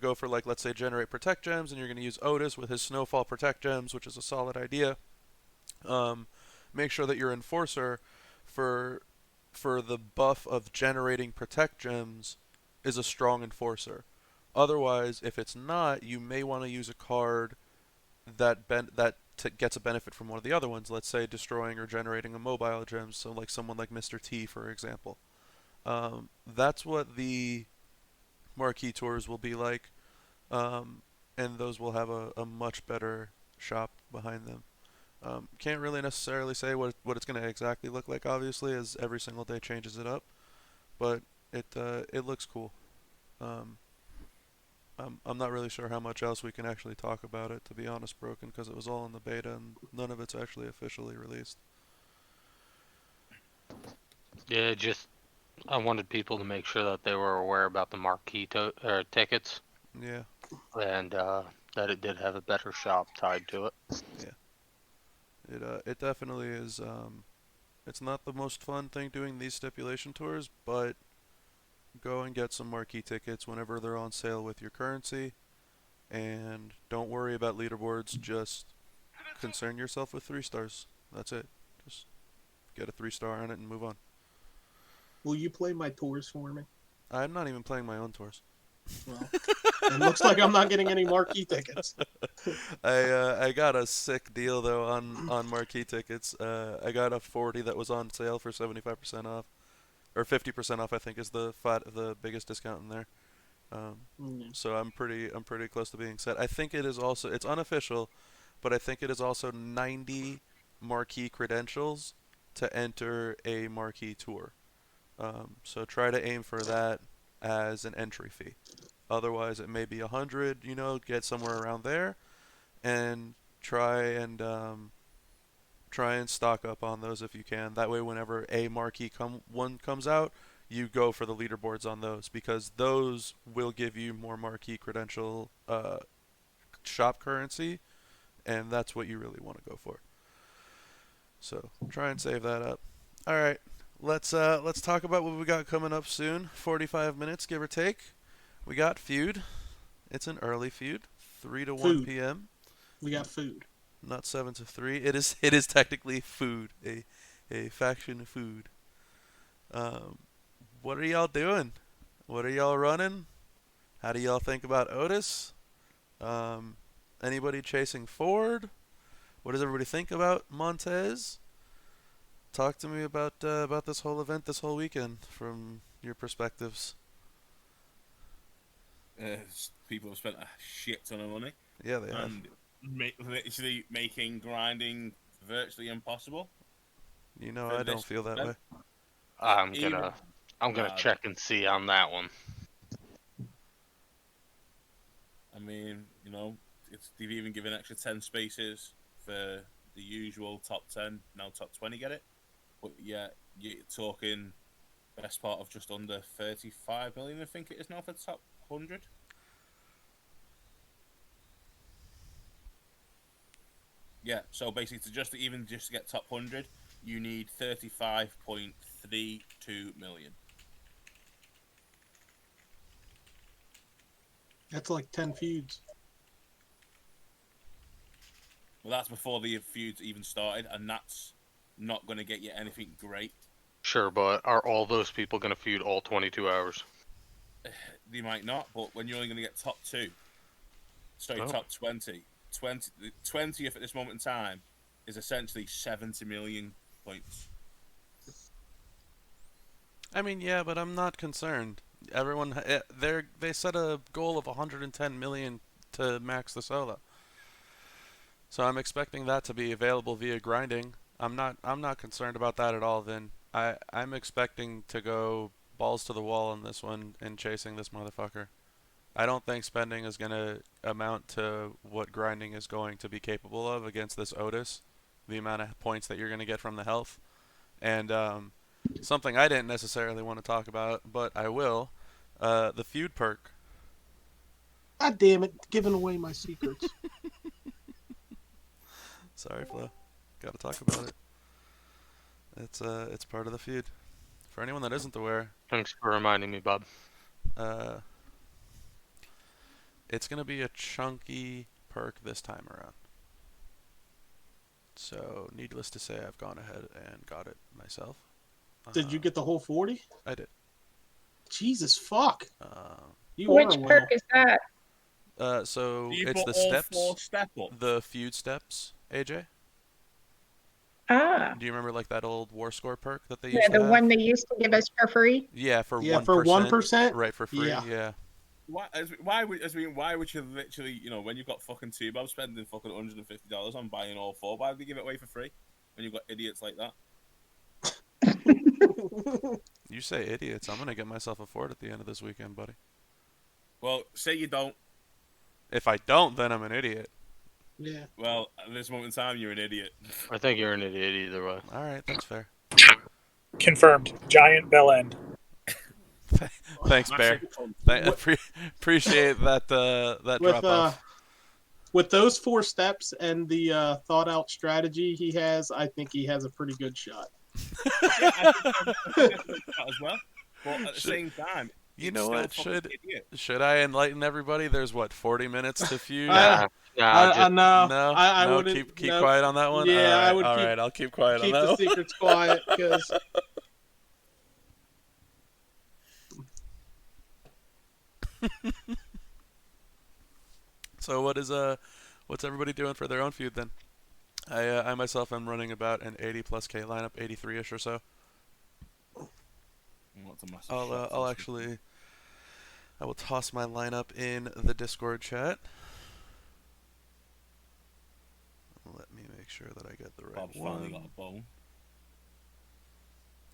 go for, like, let's say generate protect gems, and you're gonna use Otis with his snowfall protect gems, which is a solid idea. Um, Make sure that your enforcer for the buff of generating protect gems is a strong enforcer. Otherwise, if it's not, you may want to use a card that gets a benefit from one of the other ones. Let's say destroying or generating a mobile gem. So like someone like Mr. T, for example. That's what the Marquee Tours will be like, and those will have a much better shop behind them. Can't really necessarily say what it's going to exactly look like, obviously, as every single day changes it up, but it looks cool. Um, I'm not really sure how much else we can actually talk about it, to be honest, Broken, because it was all in the beta and none of it's actually officially released. Yeah, just I wanted people to make sure that they were aware about the tickets, Yeah, and that it did have a better shop tied to it. it definitely is. It's not the most fun thing doing these stipulation tours, but go and get some marquee tickets whenever they're on sale with your currency, and don't worry about leaderboards. Just concern yourself with 3 stars. That's it. Just get a 3 star on it and move on. Will you play my tours for me? I'm not even playing my own tours. Well, it looks like I'm not getting any marquee tickets. I got a sick deal though on marquee tickets. I got a 40 that was on sale for 75% off, or 50% off. I think is the biggest discount in there. So I'm pretty close to being set. I think it is also, it's unofficial, but I think it is also 90 marquee credentials to enter a marquee tour. So try to aim for that as an entry fee. Otherwise, it may be 100. Get somewhere around there, and try and stock up on those if you can. That way, whenever a marquee one comes out, you go for the leaderboards on those, because those will give you more marquee credential shop currency, and that's what you really want to go for. So try and save that up. All right, let's talk about what we got coming up soon. 45 minutes, give or take. We got Feud. It's an early Feud, 3 to 1 p.m. We got food. Not 7 to 3. It is technically food, a faction of food. What are y'all doing? What are y'all running? How do y'all think about Otis? Anybody chasing Ford? What does everybody think about Montez? Talk to me about this whole event, this whole weekend, from your perspectives. People have spent a shit ton of money. Yeah, they have. And literally making grinding virtually impossible. I don't feel that way. I'm gonna check and see on that one. I mean, they've even given extra 10 spaces for the usual top 10, now top 20 get it. But yeah, you're talking best part of just under 35 million, I think it is now, for the top 100. Yeah, so basically to get top 100, you need 35.32 million. That's like 10 feuds. Well, that's before the feuds even started, and that's not going to get you anything great. Sure, but are all those people going to feud all 22 hours? They might not, but when you're only going to get top 20, 20th at this moment in time is essentially 70 million points. I mean, yeah, but I'm not concerned. Everyone, they set a goal of 110 million to max the solo. So I'm expecting that to be available via grinding. I'm not concerned about that at all. Then I'm expecting to go balls to the wall on this one and chasing this motherfucker. I don't think spending is gonna amount to what grinding is going to be capable of against this Otis. The amount of points that you're gonna get from the health, and something I didn't necessarily want to talk about, but I will. The feud perk. God damn it, giving away my secrets. Sorry, Flo. Got to talk about it. It's part of the feud. For anyone that isn't aware, Thanks for reminding me, Bob. uh, it's gonna be a chunky perk this time around. So, needless to say, I've gone ahead and got it myself. Did you get the whole 40? I did. Jesus fuck. Um, You Which are a perk whale. is that? so Do you it's put the all steps, 4 step up? the feud steps. AJ, Ah, do you remember like that old war score perk that they yeah, used to the have? one they used to give us for free. Yeah, for Yeah, for 1%? right, for free. Yeah. Yeah. Why would you literally, when you've got fucking two Bob spending fucking $150 on buying all 4? Why would you give it away for free when you've got idiots like that? You say idiots. I'm gonna get myself a Ford at the end of this weekend, buddy. Well, say you don't. If I don't, then I'm an idiot. Yeah. Well, at this moment in time, you're an idiot. I think you're an idiot either way. All right, that's fair. Confirmed. Giant bell end. Thanks, Bear. Appreciate that that With drop off. with those 4 steps and the thought out strategy he has, I think he has a pretty good shot. Yeah, I think that as well. But at the same time, You it's know still what? fucking idiot. Should I enlighten everybody? There's what, 40 minutes to feud. Nah, I know. No, I no, wouldn't. keep no. quiet on that one. Yeah, I would all keep, right, I'll keep quiet keep on that the one. secrets quiet because So what's everybody doing for their own feud then? I myself am running about an 80 plus K lineup, 83ish or so. What's a massive I'll shot I'll to actually I will toss my lineup in the Discord chat. Let me make sure that I get the right Bob's one. finally got a bone.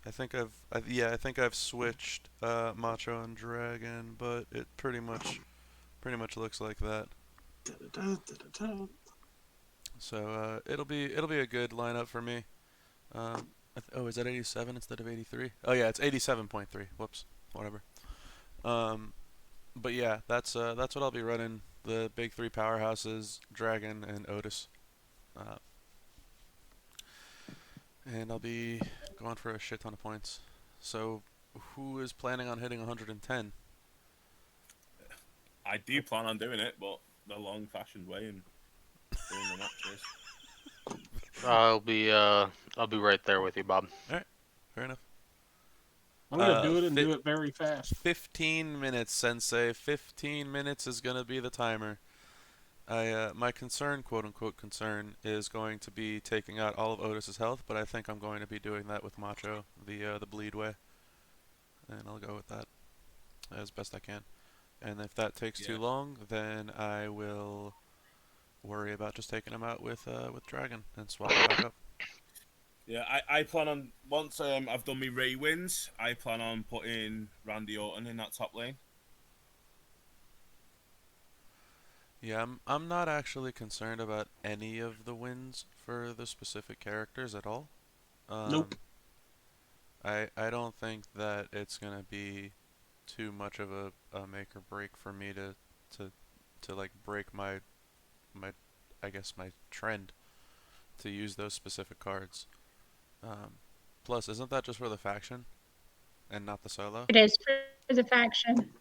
I think I've switched Macho and Dragon, but it pretty much looks like that. So it'll be a good lineup for me. Is that 87 instead of 83? Oh yeah, it's 87.3. Whoops, whatever. But yeah, that's what I'll be running. The big 3 powerhouses, Dragon and Otis. And I'll be going for a shit ton of points. So, who is planning on hitting 110? I do plan on doing it, but the long-fashioned way and doing the matches. I'll be right there with you, Bob. Fair enough. I'm gonna do it and do it very fast. 15 minutes, Sensei. 15 minutes is gonna be the timer. My concern, quote unquote concern, is going to be taking out all of Otis's health, but I think I'm going to be doing that with Macho, the bleed way, and I'll go with that as best I can. And if that takes too long, then I will worry about just taking him out with Dragon and swap it back up. Yeah, I plan on, once I've done my Ray wins, I plan on putting Randy Orton in that top lane. Yeah, I'm not actually concerned about any of the wins for the specific characters at all. Nope. I don't think that it's gonna be too much of a make or break for me to like break my I guess my trend to use those specific cards. Plus, isn't that just for the faction and not the solo? It is for the faction.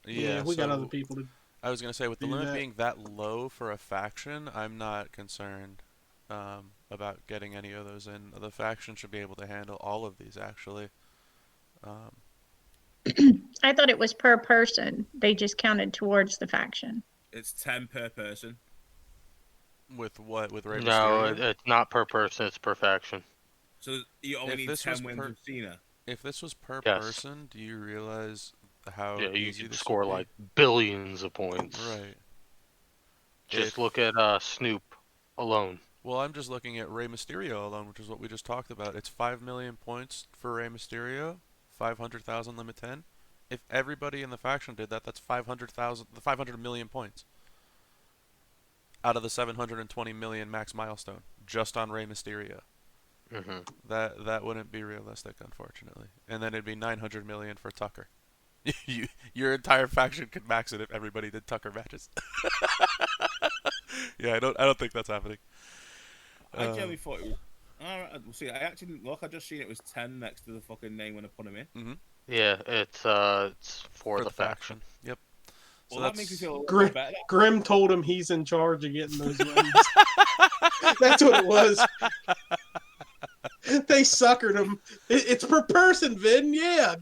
Yeah, we got other people to. I was gonna say, with the do limit that. being that low for a faction, I'm not concerned about getting any of those in. The faction should be able to handle all of these, actually. I thought it was per person. They just counted towards the faction. It's 10 per person. With what? With Rey No, Mysterio? it's not per person, it's per faction. So you only If need this was 10 wins per- with Cena. If this was per Yes. person, do you realize how Yeah, you easy can this score would be? like billions of points. Right. Just If- look at Snoop alone. Well, I'm just looking at Rey Mysterio alone, which is what we just talked about. It's 5 million points for Rey Mysterio, 500,000 limit 10. If everybody in the faction did that, that's 500 million points. Out of the 720 million max milestone, just on Rey Mysterio. Mm-hmm. That wouldn't be realistic, unfortunately. And then it'd be 900 million for Tucker. Your entire faction could max it if everybody did Tucker matches. Yeah, I don't think that's happening. I generally thought it was. Alright, see, I actually didn't look. I just seen it was 10 next to the fucking name when I put him in. Mm-hmm. Yeah, it's for the faction. Yep. Well, So that makes me feel a little Grim, bit better. Grim told him he's in charge of getting those wins. That's what it was. They suckered him. It's per person, Vin. Yeah,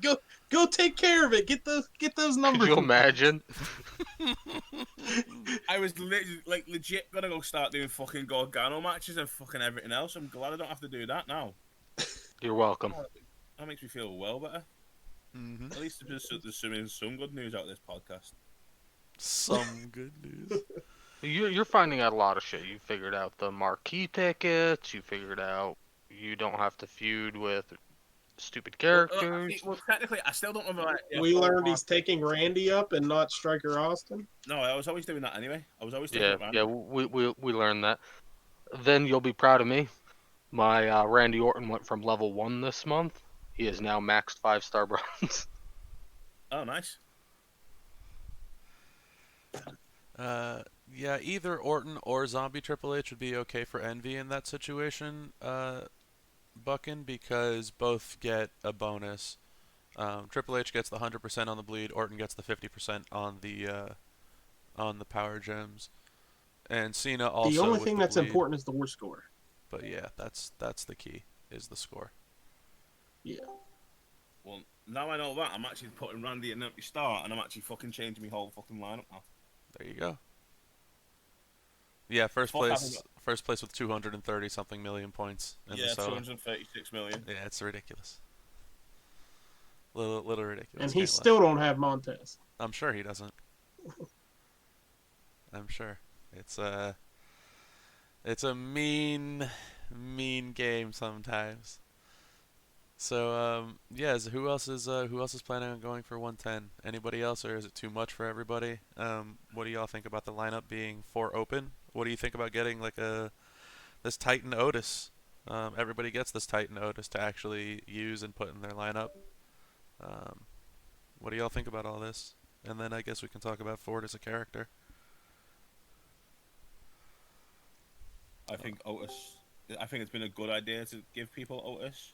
go take care of it. Get those numbers. Could you imagine? I was legit gonna go start doing fucking Gargano matches and fucking everything else. I'm glad I don't have to do that now. You're welcome. That makes me feel well better. Mm-hmm. At least there's some good news out of this podcast. Some good news. You're finding out a lot of shit. You figured out the marquee tickets. You figured out you don't have to feud with stupid characters. Well, technically, I still don't know. We learned he's taking Randy up and not Striker Austin. No, I was always doing that anyway. I was always taking Yeah, it around. yeah, we learned that. Then you'll be proud of me. My Randy Orton went from level 1 this month. He is now maxed 5-star bronze. Oh, nice. Yeah, either Orton or Zombie Triple H would be okay for Envy in that situation, Buckin, because both get a bonus. Triple H gets the 100% on the bleed. Orton gets the 50% on the power gems, and Cena also. The only with thing the that's bleed. important is the war score. But yeah, that's the key, is the score. Yeah. Well, now I know that, I'm actually putting Randy at an empty start, and I'm actually fucking changing my whole fucking lineup now. There you go. Yeah, first Fuck place with 230 something million points in the solo. 236 million. Yeah, it's ridiculous. Little ridiculous. And he still don't have Montez. I'm sure he doesn't. I'm sure. It's a mean game sometimes. So so who else is planning on going for 110? Anybody else, or is it too much for everybody? What do y'all think about the lineup being 4 open? What do you think about getting like this Titan Otis? Everybody gets this Titan Otis to actually use and put in their lineup. What do y'all think about all this? And then I guess we can talk about Ford as a character. I think it's been a good idea to give people Otis.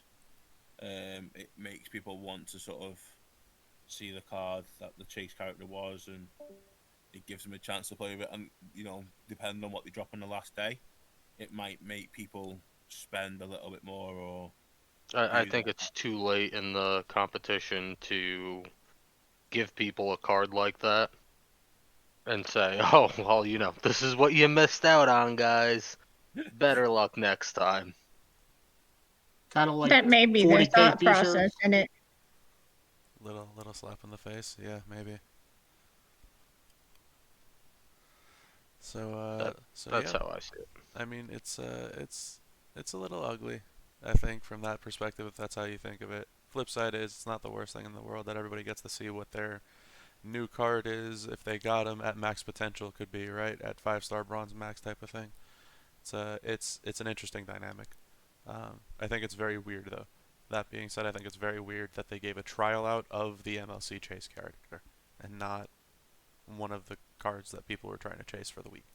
It makes people want to sort of see the card that the Chase character was, and it gives them a chance to play with it. And depending on what they drop on the last day, it might make people spend a little bit more. Or I think it's too late in the competition to give people a card like that and say, "Oh, well, this is what you missed out on, guys. Better luck next time." Kind of like that may be their 40K thought t-shirts. process in it. Little slap in the face, yeah, maybe. So That's yeah. how I see it. I mean, it's a little ugly, I think, from that perspective, if that's how you think of it. Flip side is, it's not the worst thing in the world that everybody gets to see what their new card is, if they got them at max potential, could be, right? At 5-star bronze max type of thing. It's an interesting dynamic. I think it's very weird, though. That being said, I think it's very weird that they gave a trial out of the MLC Chase character and not one of the cards that people were trying to chase for the week.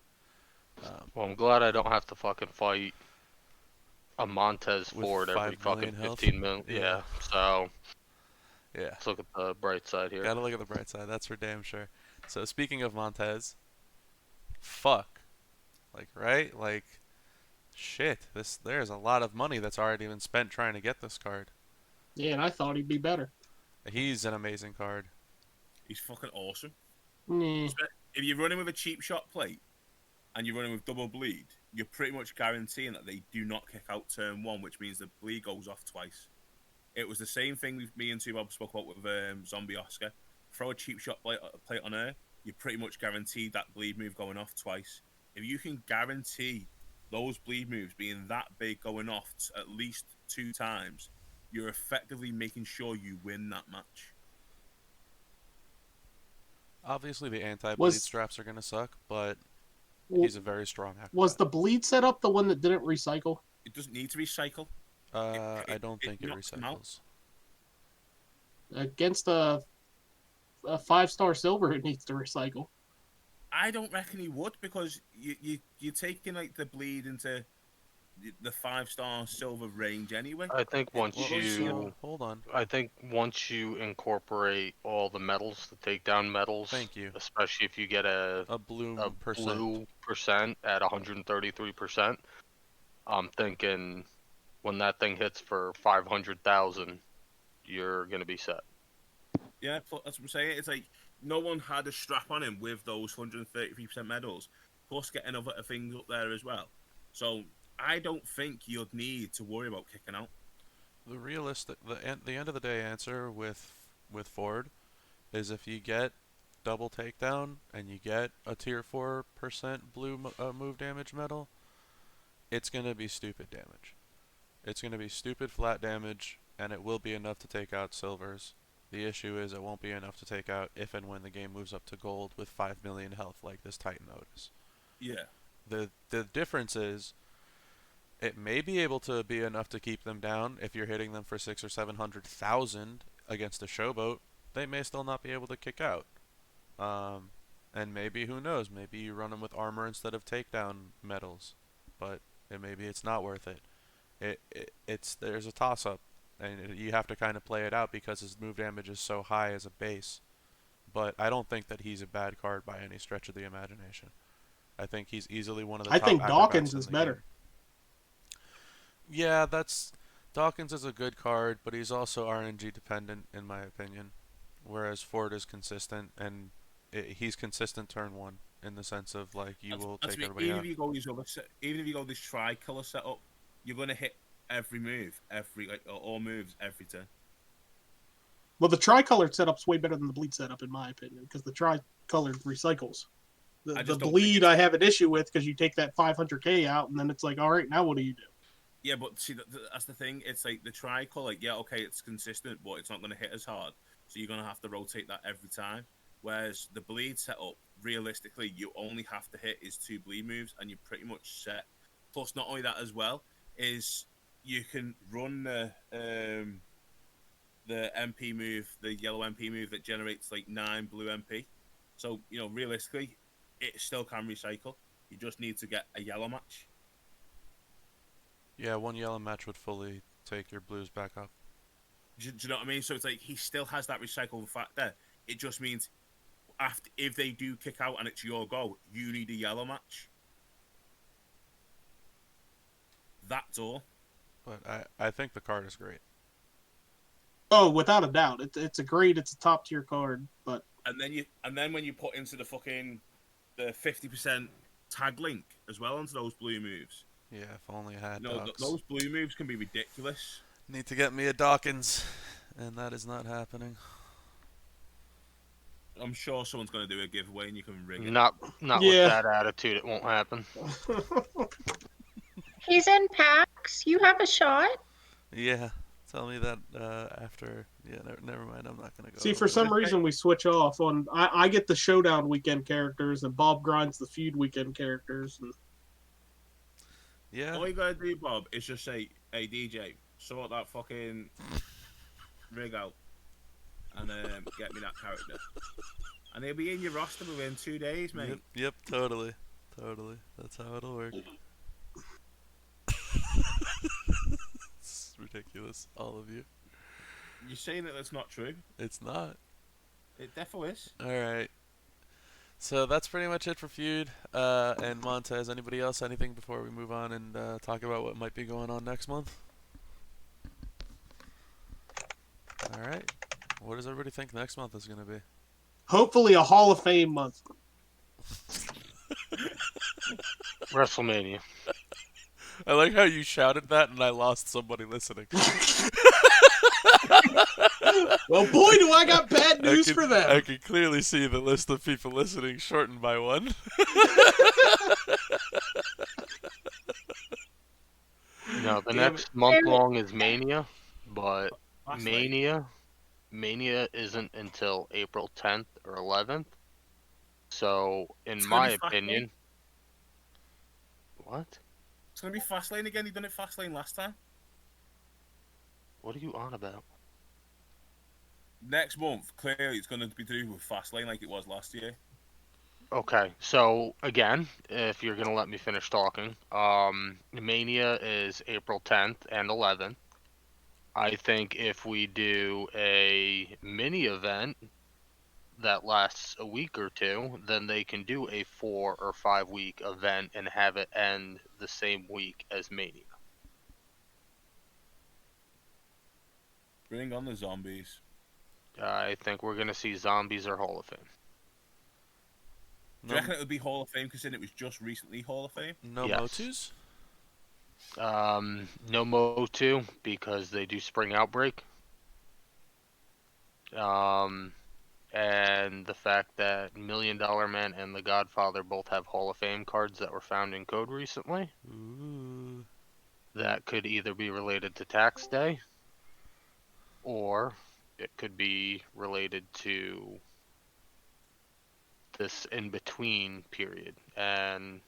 Well, I'm glad I don't have to fucking fight a Montez With Ford every 5 fucking million health? 15 million. Yeah. Yeah, so Yeah. let's look at the bright side here. Gotta look at the bright side, that's for damn sure. So speaking of Montez, fuck. Like, shit, there's a lot of money that's already been spent trying to get this card. Yeah, and I thought he'd be better. He's an amazing card. he's fucking awesome. Yeah. If you're running with a cheap shot plate and you're running with double bleed, you're pretty much guaranteeing that they do not kick out turn 1, which means the bleed goes off twice. It was the same thing with me and Two Bob spoke about with Zombie Oscar. Throw a cheap shot plate on her, you're pretty much guaranteed that bleed move going off twice. If you can guarantee those bleed moves being that big going off at least 2 times, you're effectively making sure you win that match. Obviously, the anti-bleed Was- straps are gonna suck, but Well, he's a very strong acrobat. was the bleed setup the one that didn't recycle? It doesn't need to recycle. I don't think it knocks them out. recycles. Against a 5-star silver, it needs to recycle. I don't reckon he would, because you're taking like the bleed into the 5-star silver range anyway. I think once Well, you so, hold on. I think once you incorporate all the metals, the takedown metals, Thank you. especially if you get a Blue a percent. blue percent at 133%, I'm thinking when that thing hits for 500,000, you're gonna be set. Yeah, that's what I'm saying. It's like no one had a strap on him with those 133% medals, plus getting other things up there as well. So I don't think you'd need to worry about kicking out. The realistic, the end of the day answer with Ford is if you get double takedown and you get a tier 4% blue move damage medal, it's gonna be stupid damage. It's gonna be stupid flat damage, and it will be enough to take out silvers. The issue is it won't be enough to take out if and when the game moves up to gold with 5 million health like this Titan Otis. Yeah. The difference is it may be able to be enough to keep them down if you're hitting them for 600,000 or 700,000 against a showboat. They may still not be able to kick out. And maybe, who knows, maybe you run them with armor instead of takedown medals. But maybe it's not worth it. There's a toss-up, and you have to kind of play it out because his move damage is so high as a base. But I don't think that he's a bad card by any stretch of the imagination. I think he's easily one of the top think acrobats Dawkins in is the better. game. Yeah, Dawkins is a good card, but he's also RNG dependent in my opinion. Whereas Ford is consistent, and he's consistent turn one in the sense of like you will take everybody even out. if you go even if you go this tricolor setup, you're gonna hit every move, all moves every turn. Well, the tricolored setup's way better than the bleed setup, in my opinion, because the tricolored recycles. The bleed I have an issue with because you take that 500k out, and then it's like, all right, now what do you do? Yeah, but see, that's the thing. It's like the tricolor. Yeah, okay, it's consistent, but it's not going to hit as hard. So you're going to have to rotate that every time. Whereas the bleed setup, realistically, you only have to hit his 2 bleed moves, and you're pretty much set. Plus, not only that as well, is you can run the MP move, the yellow MP move that generates like 9 blue MP. So, realistically, it still can recycle. You just need to get a yellow match. Yeah, one yellow match would fully take your blues back up. Do you know what I mean? So it's like he still has that recycle fact there. It just means if they do kick out and it's your go, you need a yellow match. That's all. But I think the card is great. Oh, without a doubt, it's a top tier card. But and then when you put into the 50% tag link as well onto those blue moves. Yeah, if only I had those blue moves can be ridiculous. Need to get me a Dawkins, and that is not happening. I'm sure someone's going to do a giveaway and you can rig it. Not with that attitude, it won't happen. He's in packs. You have a shot. Yeah, tell me that after. Yeah, never mind. I'm not gonna go. See, for some reason we switch off on. I get the showdown weekend characters, and Bob grinds the feud weekend characters. And... Yeah. All you gotta do, Bob, is just say, "Hey DJ, sort that fucking rig out, and get me that character." And he'll be in your roster within 2 days, mate. Yep, totally. That's how it'll work. It's ridiculous, all of you. You're saying that that's not true? It's not. It definitely is. Alright. So that's pretty much it for Feud. And Montez, anybody else, anything before we move on and talk about what might be going on next month? Alright. What does everybody think next month is going to be? Hopefully a Hall of Fame month. WrestleMania. I like how you shouted that and I lost somebody listening. Well, boy, do I got bad news for them. I can clearly see the list of people listening shortened by one. No, the next month long is Mania, but Mania isn't until April 10th or 11th. So, in my opinion... What? It's going to be Fastlane again. You done it Fastlane last time. What are you on about? Next month, clearly, it's going to be to do with Fastlane like it was last year. Okay, so again, if you're gonna let me finish talking, Mania is April 10th and 11th. I think if we do a mini event that lasts a week or two, then they can do a 4 or 5 week event and have it end the same week as Mania. Bring on the zombies. I think we're gonna see Zombies or Hall of Fame. Do you reckon it would be Hall of Fame considering it was just recently Hall of Fame? No Yes. Motus? No Motu because they do Spring Outbreak. And the fact that $1 Million Man and The Godfather both have Hall of Fame cards that were found in code recently. Ooh. That could either be related to tax day, or it could be related to this in-between period. And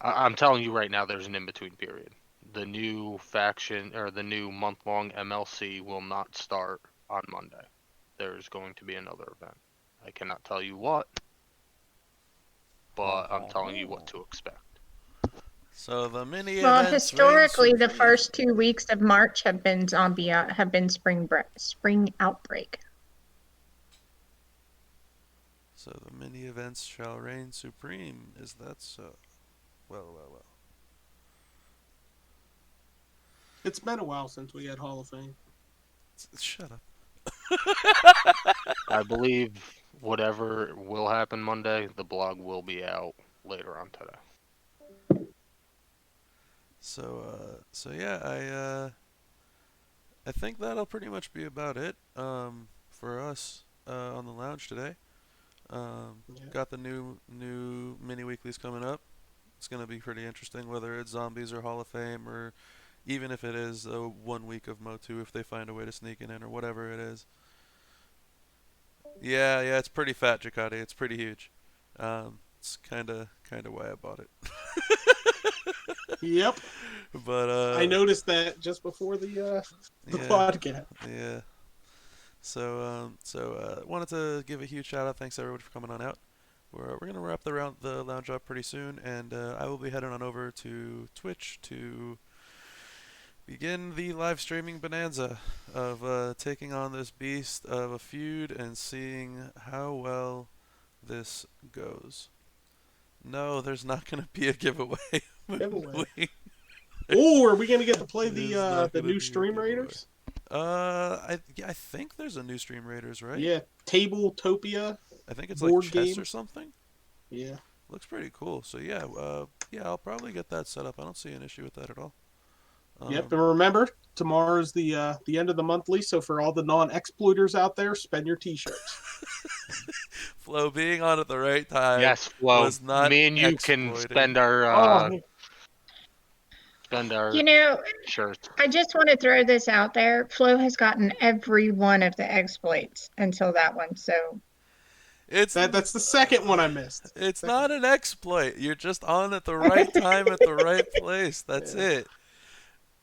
I'm telling you right now, there's an in-between period. The new faction, or the new month-long MLC will not start on Monday. There's going to be another event. I cannot tell you what, but I'm telling you what to expect. So the mini Well, events historically, reign the supreme. first 2 weeks of March have been spring outbreak. So the mini events shall reign supreme. Is that so? Well. It's been a while since we had Hall of Fame. Shut up. I believe whatever will happen Monday, the blog will be out later on today. So yeah, I think that'll pretty much be about it for us on the lounge today. Got the new mini weeklies coming up. It's gonna be pretty interesting, whether it's Zombies or Hall of Fame, or even if it is 1 week of Motu, if they find a way to sneak it in, or whatever it is. Yeah, it's pretty fat, Jacati. It's pretty huge. It's kind of why I bought it. Yep. But I noticed that just before the yeah, podcast. Yeah. So wanted to give a huge shout out. Thanks everybody for coming on out. We're gonna wrap the lounge up pretty soon, and I will be heading on over to Twitch to begin the live streaming bonanza of taking on this beast of a feud and seeing how well this goes. No, there's not gonna be a giveaway. Oh, are we gonna get to play It is not the gonna be new a Stream giveaway. Raiders? I think there's a new Stream Raiders, right? Yeah, Tabletopia. I think it's board like chess game. or something. Yeah. Looks pretty cool. So yeah, I'll probably get that set up. I don't see an issue with that at all. Yep, and remember, tomorrow's the end of the monthly, so for all the non-exploiters out there, spend your t-shirts. Flo being on at the right time. Yes, well, was not me and you exploiting. can spend our You know, shirts. I just want to throw this out there. Flo has gotten every one of the exploits until that one, so That's the second one I missed. It's not an exploit. You're just on at the right time at the right place. That's it.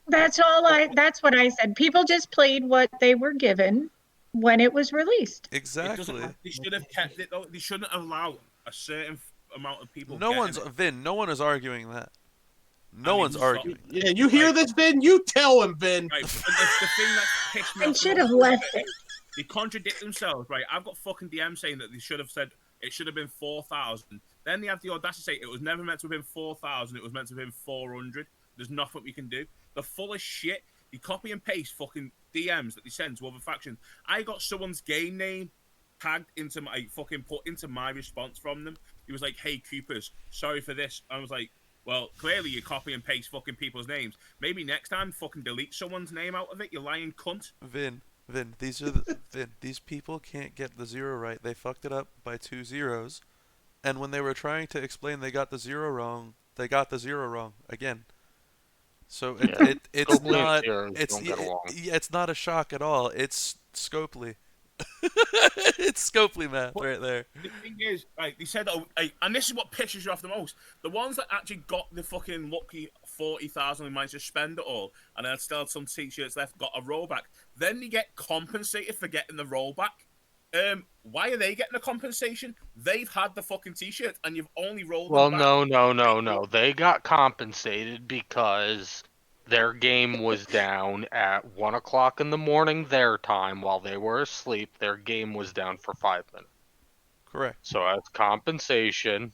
that's what I said. People just played what they were given when it was released. Exactly. They should have kept it though. They shouldn't allow a certain amount of people. No one is arguing that. No one's arguing. Yeah, you hear this, Vin? You tell him, Vin. Right, the thing that pissed me They off should have left it. They contradict themselves, right? I've got fucking DM saying that they should have said it should have been 4,000. Then they have the audacity to say it was never meant to have been 4,000. It was meant to have been 400. There's nothing we can do. They're full of shit. They copy and paste fucking DMs that they send to other factions. I got someone's game name tagged into my fucking put into my response from them. He was like, "Hey Coopers, sorry for this." I was like, well, clearly you copy and paste fucking people's names. Maybe next time fucking delete someone's name out of it, you lying cunt. Vin, these people can't get the 0 right. They fucked it up by 2 zeros. And when they were trying to explain they got the 0 wrong, they got the 0 wrong again. So it's not it's not a shock at all. It's Scopely. It's Scopely math right there. The thing is, like they said, and this is what pisses you off the most: the ones that actually got the fucking lucky 40,000 and managed to spend it all, and then still had some t-shirts left, got a rollback. Then you get compensated for getting the rollback. Why are they getting a compensation? They've had the fucking t-shirt, and you've only rolled Well, them back. no. They got compensated because their game was down at 1 o'clock in the morning their time while they were asleep. Their game was down for 5 minutes. Correct. So as compensation,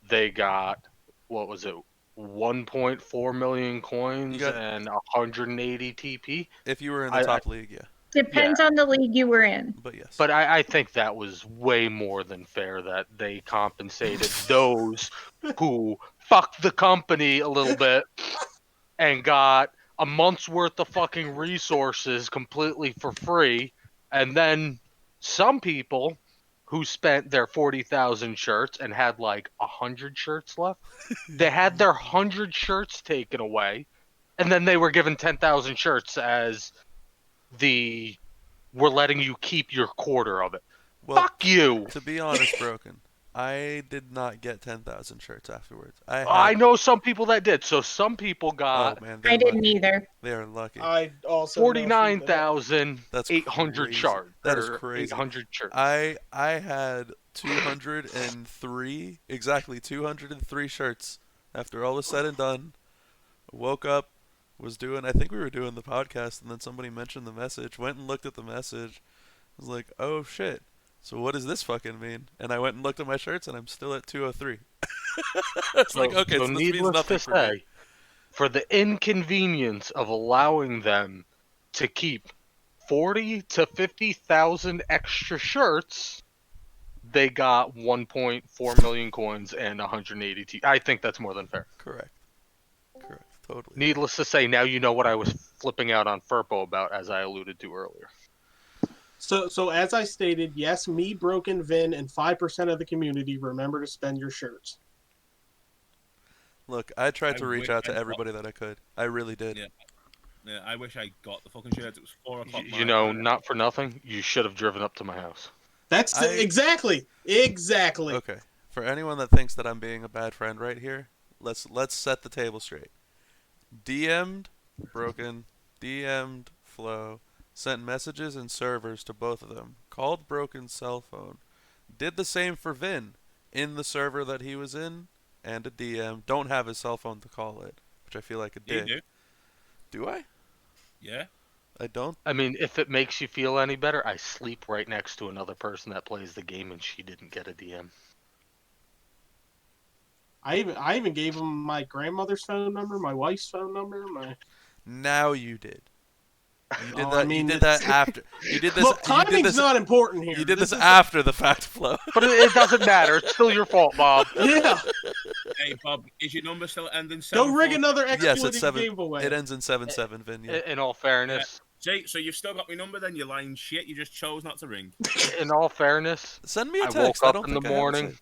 they got, what was it, 1.4 million coins and 180 TP? If you were in the top league, yeah. Depends on the league you were in. But yes. But I think that was way more than fair that they compensated those who fucked the company a little bit and got a month's worth of fucking resources completely for free. And then some people who spent their 40,000 shirts and had like 100 shirts left, they had their 100 shirts taken away. And then they were given 10,000 shirts as we're letting you keep your quarter of it. Well, fuck you! To be honest, Broken, I did not get 10,000 shirts afterwards. I know some people that did. So some people got. Oh man, I didn't either. They are lucky. I also 49,800 shards. That is crazy. 800 shirts. I had 203, exactly 203 shirts after all was said and done. Woke up, I think we were doing the podcast, and then somebody mentioned the message, went and looked at the message, was like, oh shit, so what does this fucking mean? And I went and looked at my shirts, and I'm still at 203. It's like, okay, so this means nothing for me. For the inconvenience of allowing them to keep 40 to 50,000 extra shirts, they got 1.4 million coins and 180 T. I think that's more than fair. Correct. Totally. Needless to say, now you know what I was flipping out on Furpo about, as I alluded to earlier. So as I stated, yes, me, Broken, Vin, and 5% of the community remember to spend your shirts. Look, I tried to reach out to everybody that I could. I really did. Yeah, I wish I got the fucking shirts. It was 4 o'clock. You know, not for nothing, you should have driven up to my house. That's exactly. Okay. For anyone that thinks that I'm being a bad friend right here, let's set the table straight. DM'd Broken, DM'd Flow, sent messages and servers to both of them, called Broken's cell phone, did the same for Vin in the server that he was in, and a DM. Don't have his cell phone to call it, which I feel like a dick. You do? Do I? Yeah. I don't. I mean, if it makes you feel any better, I sleep right next to another person that plays the game, and she didn't get a DM. I even gave him my grandmother's phone number, my wife's phone number, my. Now you did. You did Oh, that. I mean, you did that after. You did this. Look, timing's not important here. You did this after the fact, Flow. But it doesn't matter. It's still your fault, Bob. Yeah. Hey, Bob, is your number still ending 7? Don't rig another Yes, exploiting it's 7. giveaway. It ends in 7-7, Vin. Yeah. In all fairness. Jay, so you've still got my number then? You're lying shit. You just chose not to ring. In all fairness. Send me a text. I woke I up don't in the think I have morning.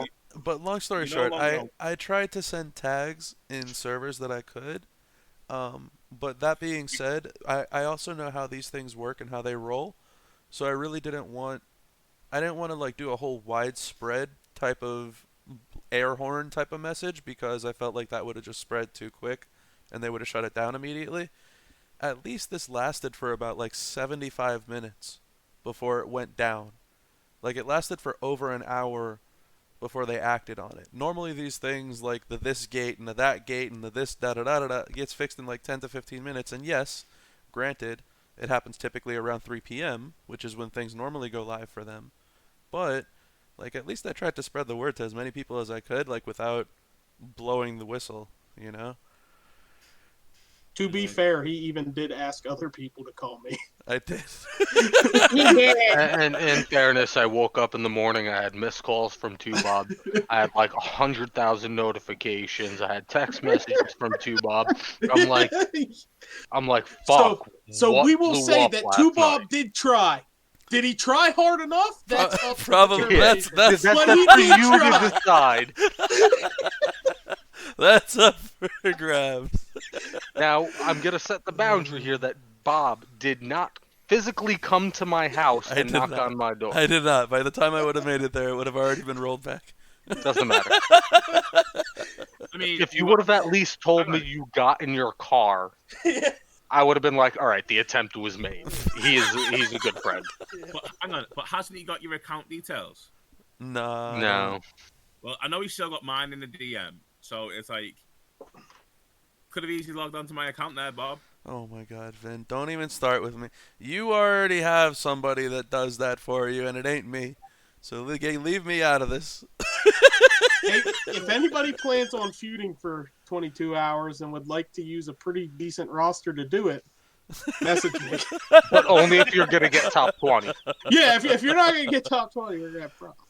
it. But long story short, I tried to send tags in servers that I could. But that being said, I also know how these things work and how they roll. So I really didn't want to like do a whole widespread type of air horn type of message, because I felt like that would have just spread too quick and they would have shut it down immediately. At least this lasted for about like 75 minutes before it went down. Like it lasted for over an hour before they acted on it. Normally these things like the this gate and the that gate and the this da-da-da-da-da gets fixed in like 10 to 15 minutes. And yes, granted, it happens typically around 3 p.m., which is when things normally go live for them. But like at least I tried to spread the word to as many people as I could, like without blowing the whistle, you know? To be fair, he even did ask other people to call me. I did. He did. And in fairness, I woke up in the morning. I had missed calls from Bob. I had like 100,000 notifications. I had text messages from Bob. I'm like, fuck. So we will say that Bob night. did try. Did he try hard enough? That's up to Probably. the That's But up he for did you try. to decide. That's up for grabs. Now, I'm going to set the boundary here that Bob did not physically come to my house I and did knock not. on my door. I did not. By the time I would have made it there, it would have already been rolled back. Doesn't matter. I mean, If you would have at least told me you got in your car, I would have been like, all right, the attempt was made. He's a good friend. But hang on, but hasn't he got your account details? No. No. Well, I know he's still got mine in the DM, so it's like could have easily logged onto my account there, Bob. Oh my God, Vin! Don't even start with me. You already have somebody that does that for you, and it ain't me. So leave me out of this. Hey, if anybody plans on feuding for 22 hours and would like to use a pretty decent roster to do it, message me. But only if you're going to get top 20. Yeah, if you're not going to get top 20, we're going to have problems.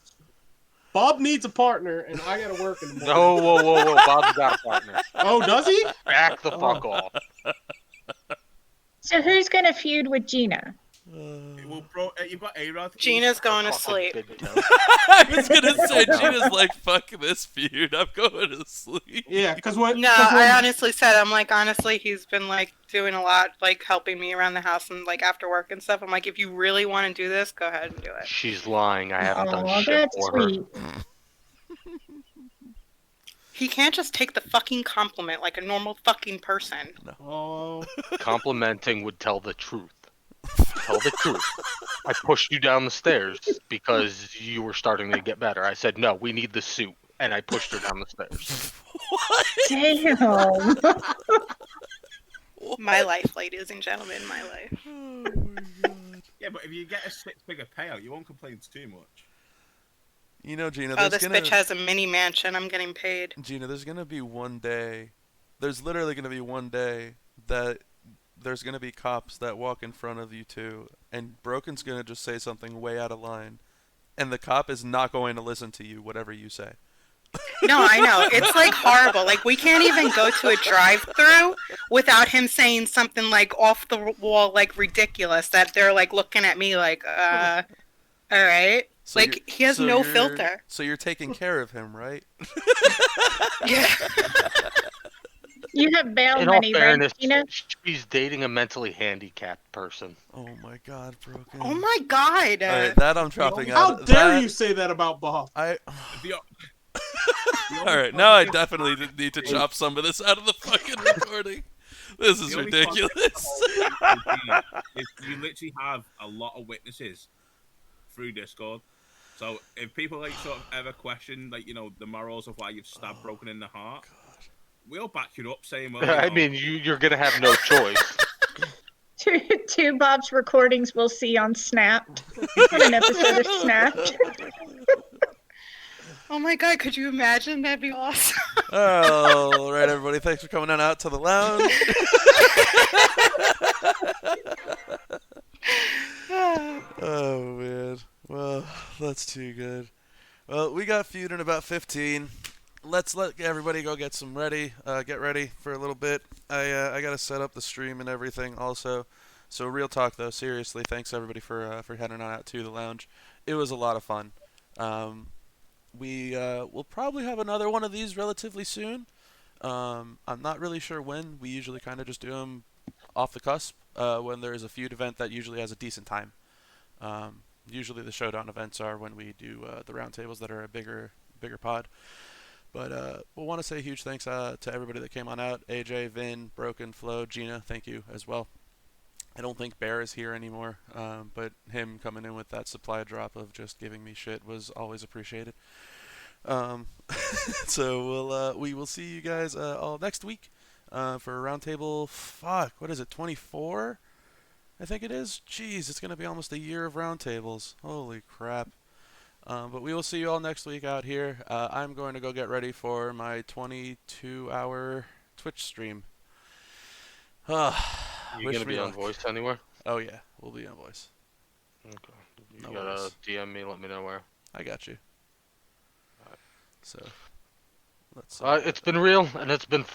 Bob needs a partner, and I got to work in the morning. No, whoa. Bob's got a partner. Oh, does he? Back the fuck off. So who's going to feud with Gina? Well, bro, you've got A-Rod. Gina's going to sleep. I was gonna say Gina's like, fuck this feud. I'm going to sleep. Yeah, because when... No, I honestly said, I'm like, honestly, he's been like doing a lot, like helping me around the house and like after work and stuff. I'm like, if you really want to do this, go ahead and do it. She's lying. I haven't done shit that's for sweet. her. He can't just take the fucking compliment like a normal fucking person. Oh, Complimenting would tell the truth. Tell the truth. I pushed you down the stairs because you were starting to get better. I said, no, we need the suit. And I pushed her down the stairs. Damn. My life, ladies and gentlemen, my life. Oh my God. Yeah, but if you get a six-figure payout, you won't complain too much. You know, Gina, Oh, this bitch has a mini mansion. I'm getting paid. Gina, there's gonna be one day. There's literally gonna be one day that there's gonna be cops that walk in front of you two, and Broken's gonna just say something way out of line, and the cop is not going to listen to you, whatever you say. No, I know. It's like horrible. Like we can't even go to a drive-through without him saying something like off the wall, like ridiculous. That they're like looking at me like, all right. So Like he has no filter. So you're taking care of him, right? Yeah. You have bail In all money, right, fairness, Gina? she's dating a mentally handicapped person. Oh my God, Broken. Oh my God. All right, that I'm dropping how out. dare that, you say that about Bob? I. The All right, now I definitely need to chop some of this out of the fucking recording. This is The only ridiculous. is you literally have a lot of witnesses through Discord. So if people like sort of ever question like the morals of why you've stabbed Broken in the heart, we'll back you up saying well. I mean, you're gonna have no choice. Two Bob's recordings we'll see on Snapped. On an episode of Snapped. Oh my God, could you imagine? That'd be awesome. All right, everybody, thanks for coming on out to the lounge. Oh man, well, that's too good. Well, we got feud in about 15. Let's let everybody go get ready for a little bit. I gotta set up the stream and everything also. So real talk though, seriously, thanks everybody for heading on out to the lounge. It was a lot of fun. We'll probably have another one of these relatively soon. I'm not really sure when. We usually kind of just do them off the cusp when there is a feud event that usually has a decent time. Usually the showdown events are when we do the roundtables that are a bigger pod. But we'll want to say huge thanks to everybody that came on out. AJ, Vin, Broken, Flo, Gina, thank you as well. I don't think Bear is here anymore, but him coming in with that supply drop of just giving me shit was always appreciated. So we will see you guys all next week for roundtable. Fuck, what is it? 24? I think it is. Jeez, it's gonna be almost a year of roundtables. Holy crap! But we will see you all next week out here. I'm going to go get ready for my 22-hour Twitch stream. You gonna be on voice anywhere? Oh yeah, we'll be on voice. Okay. You No gotta worries. DM me. Let me know where. I got you. So let's. It's been real and it's been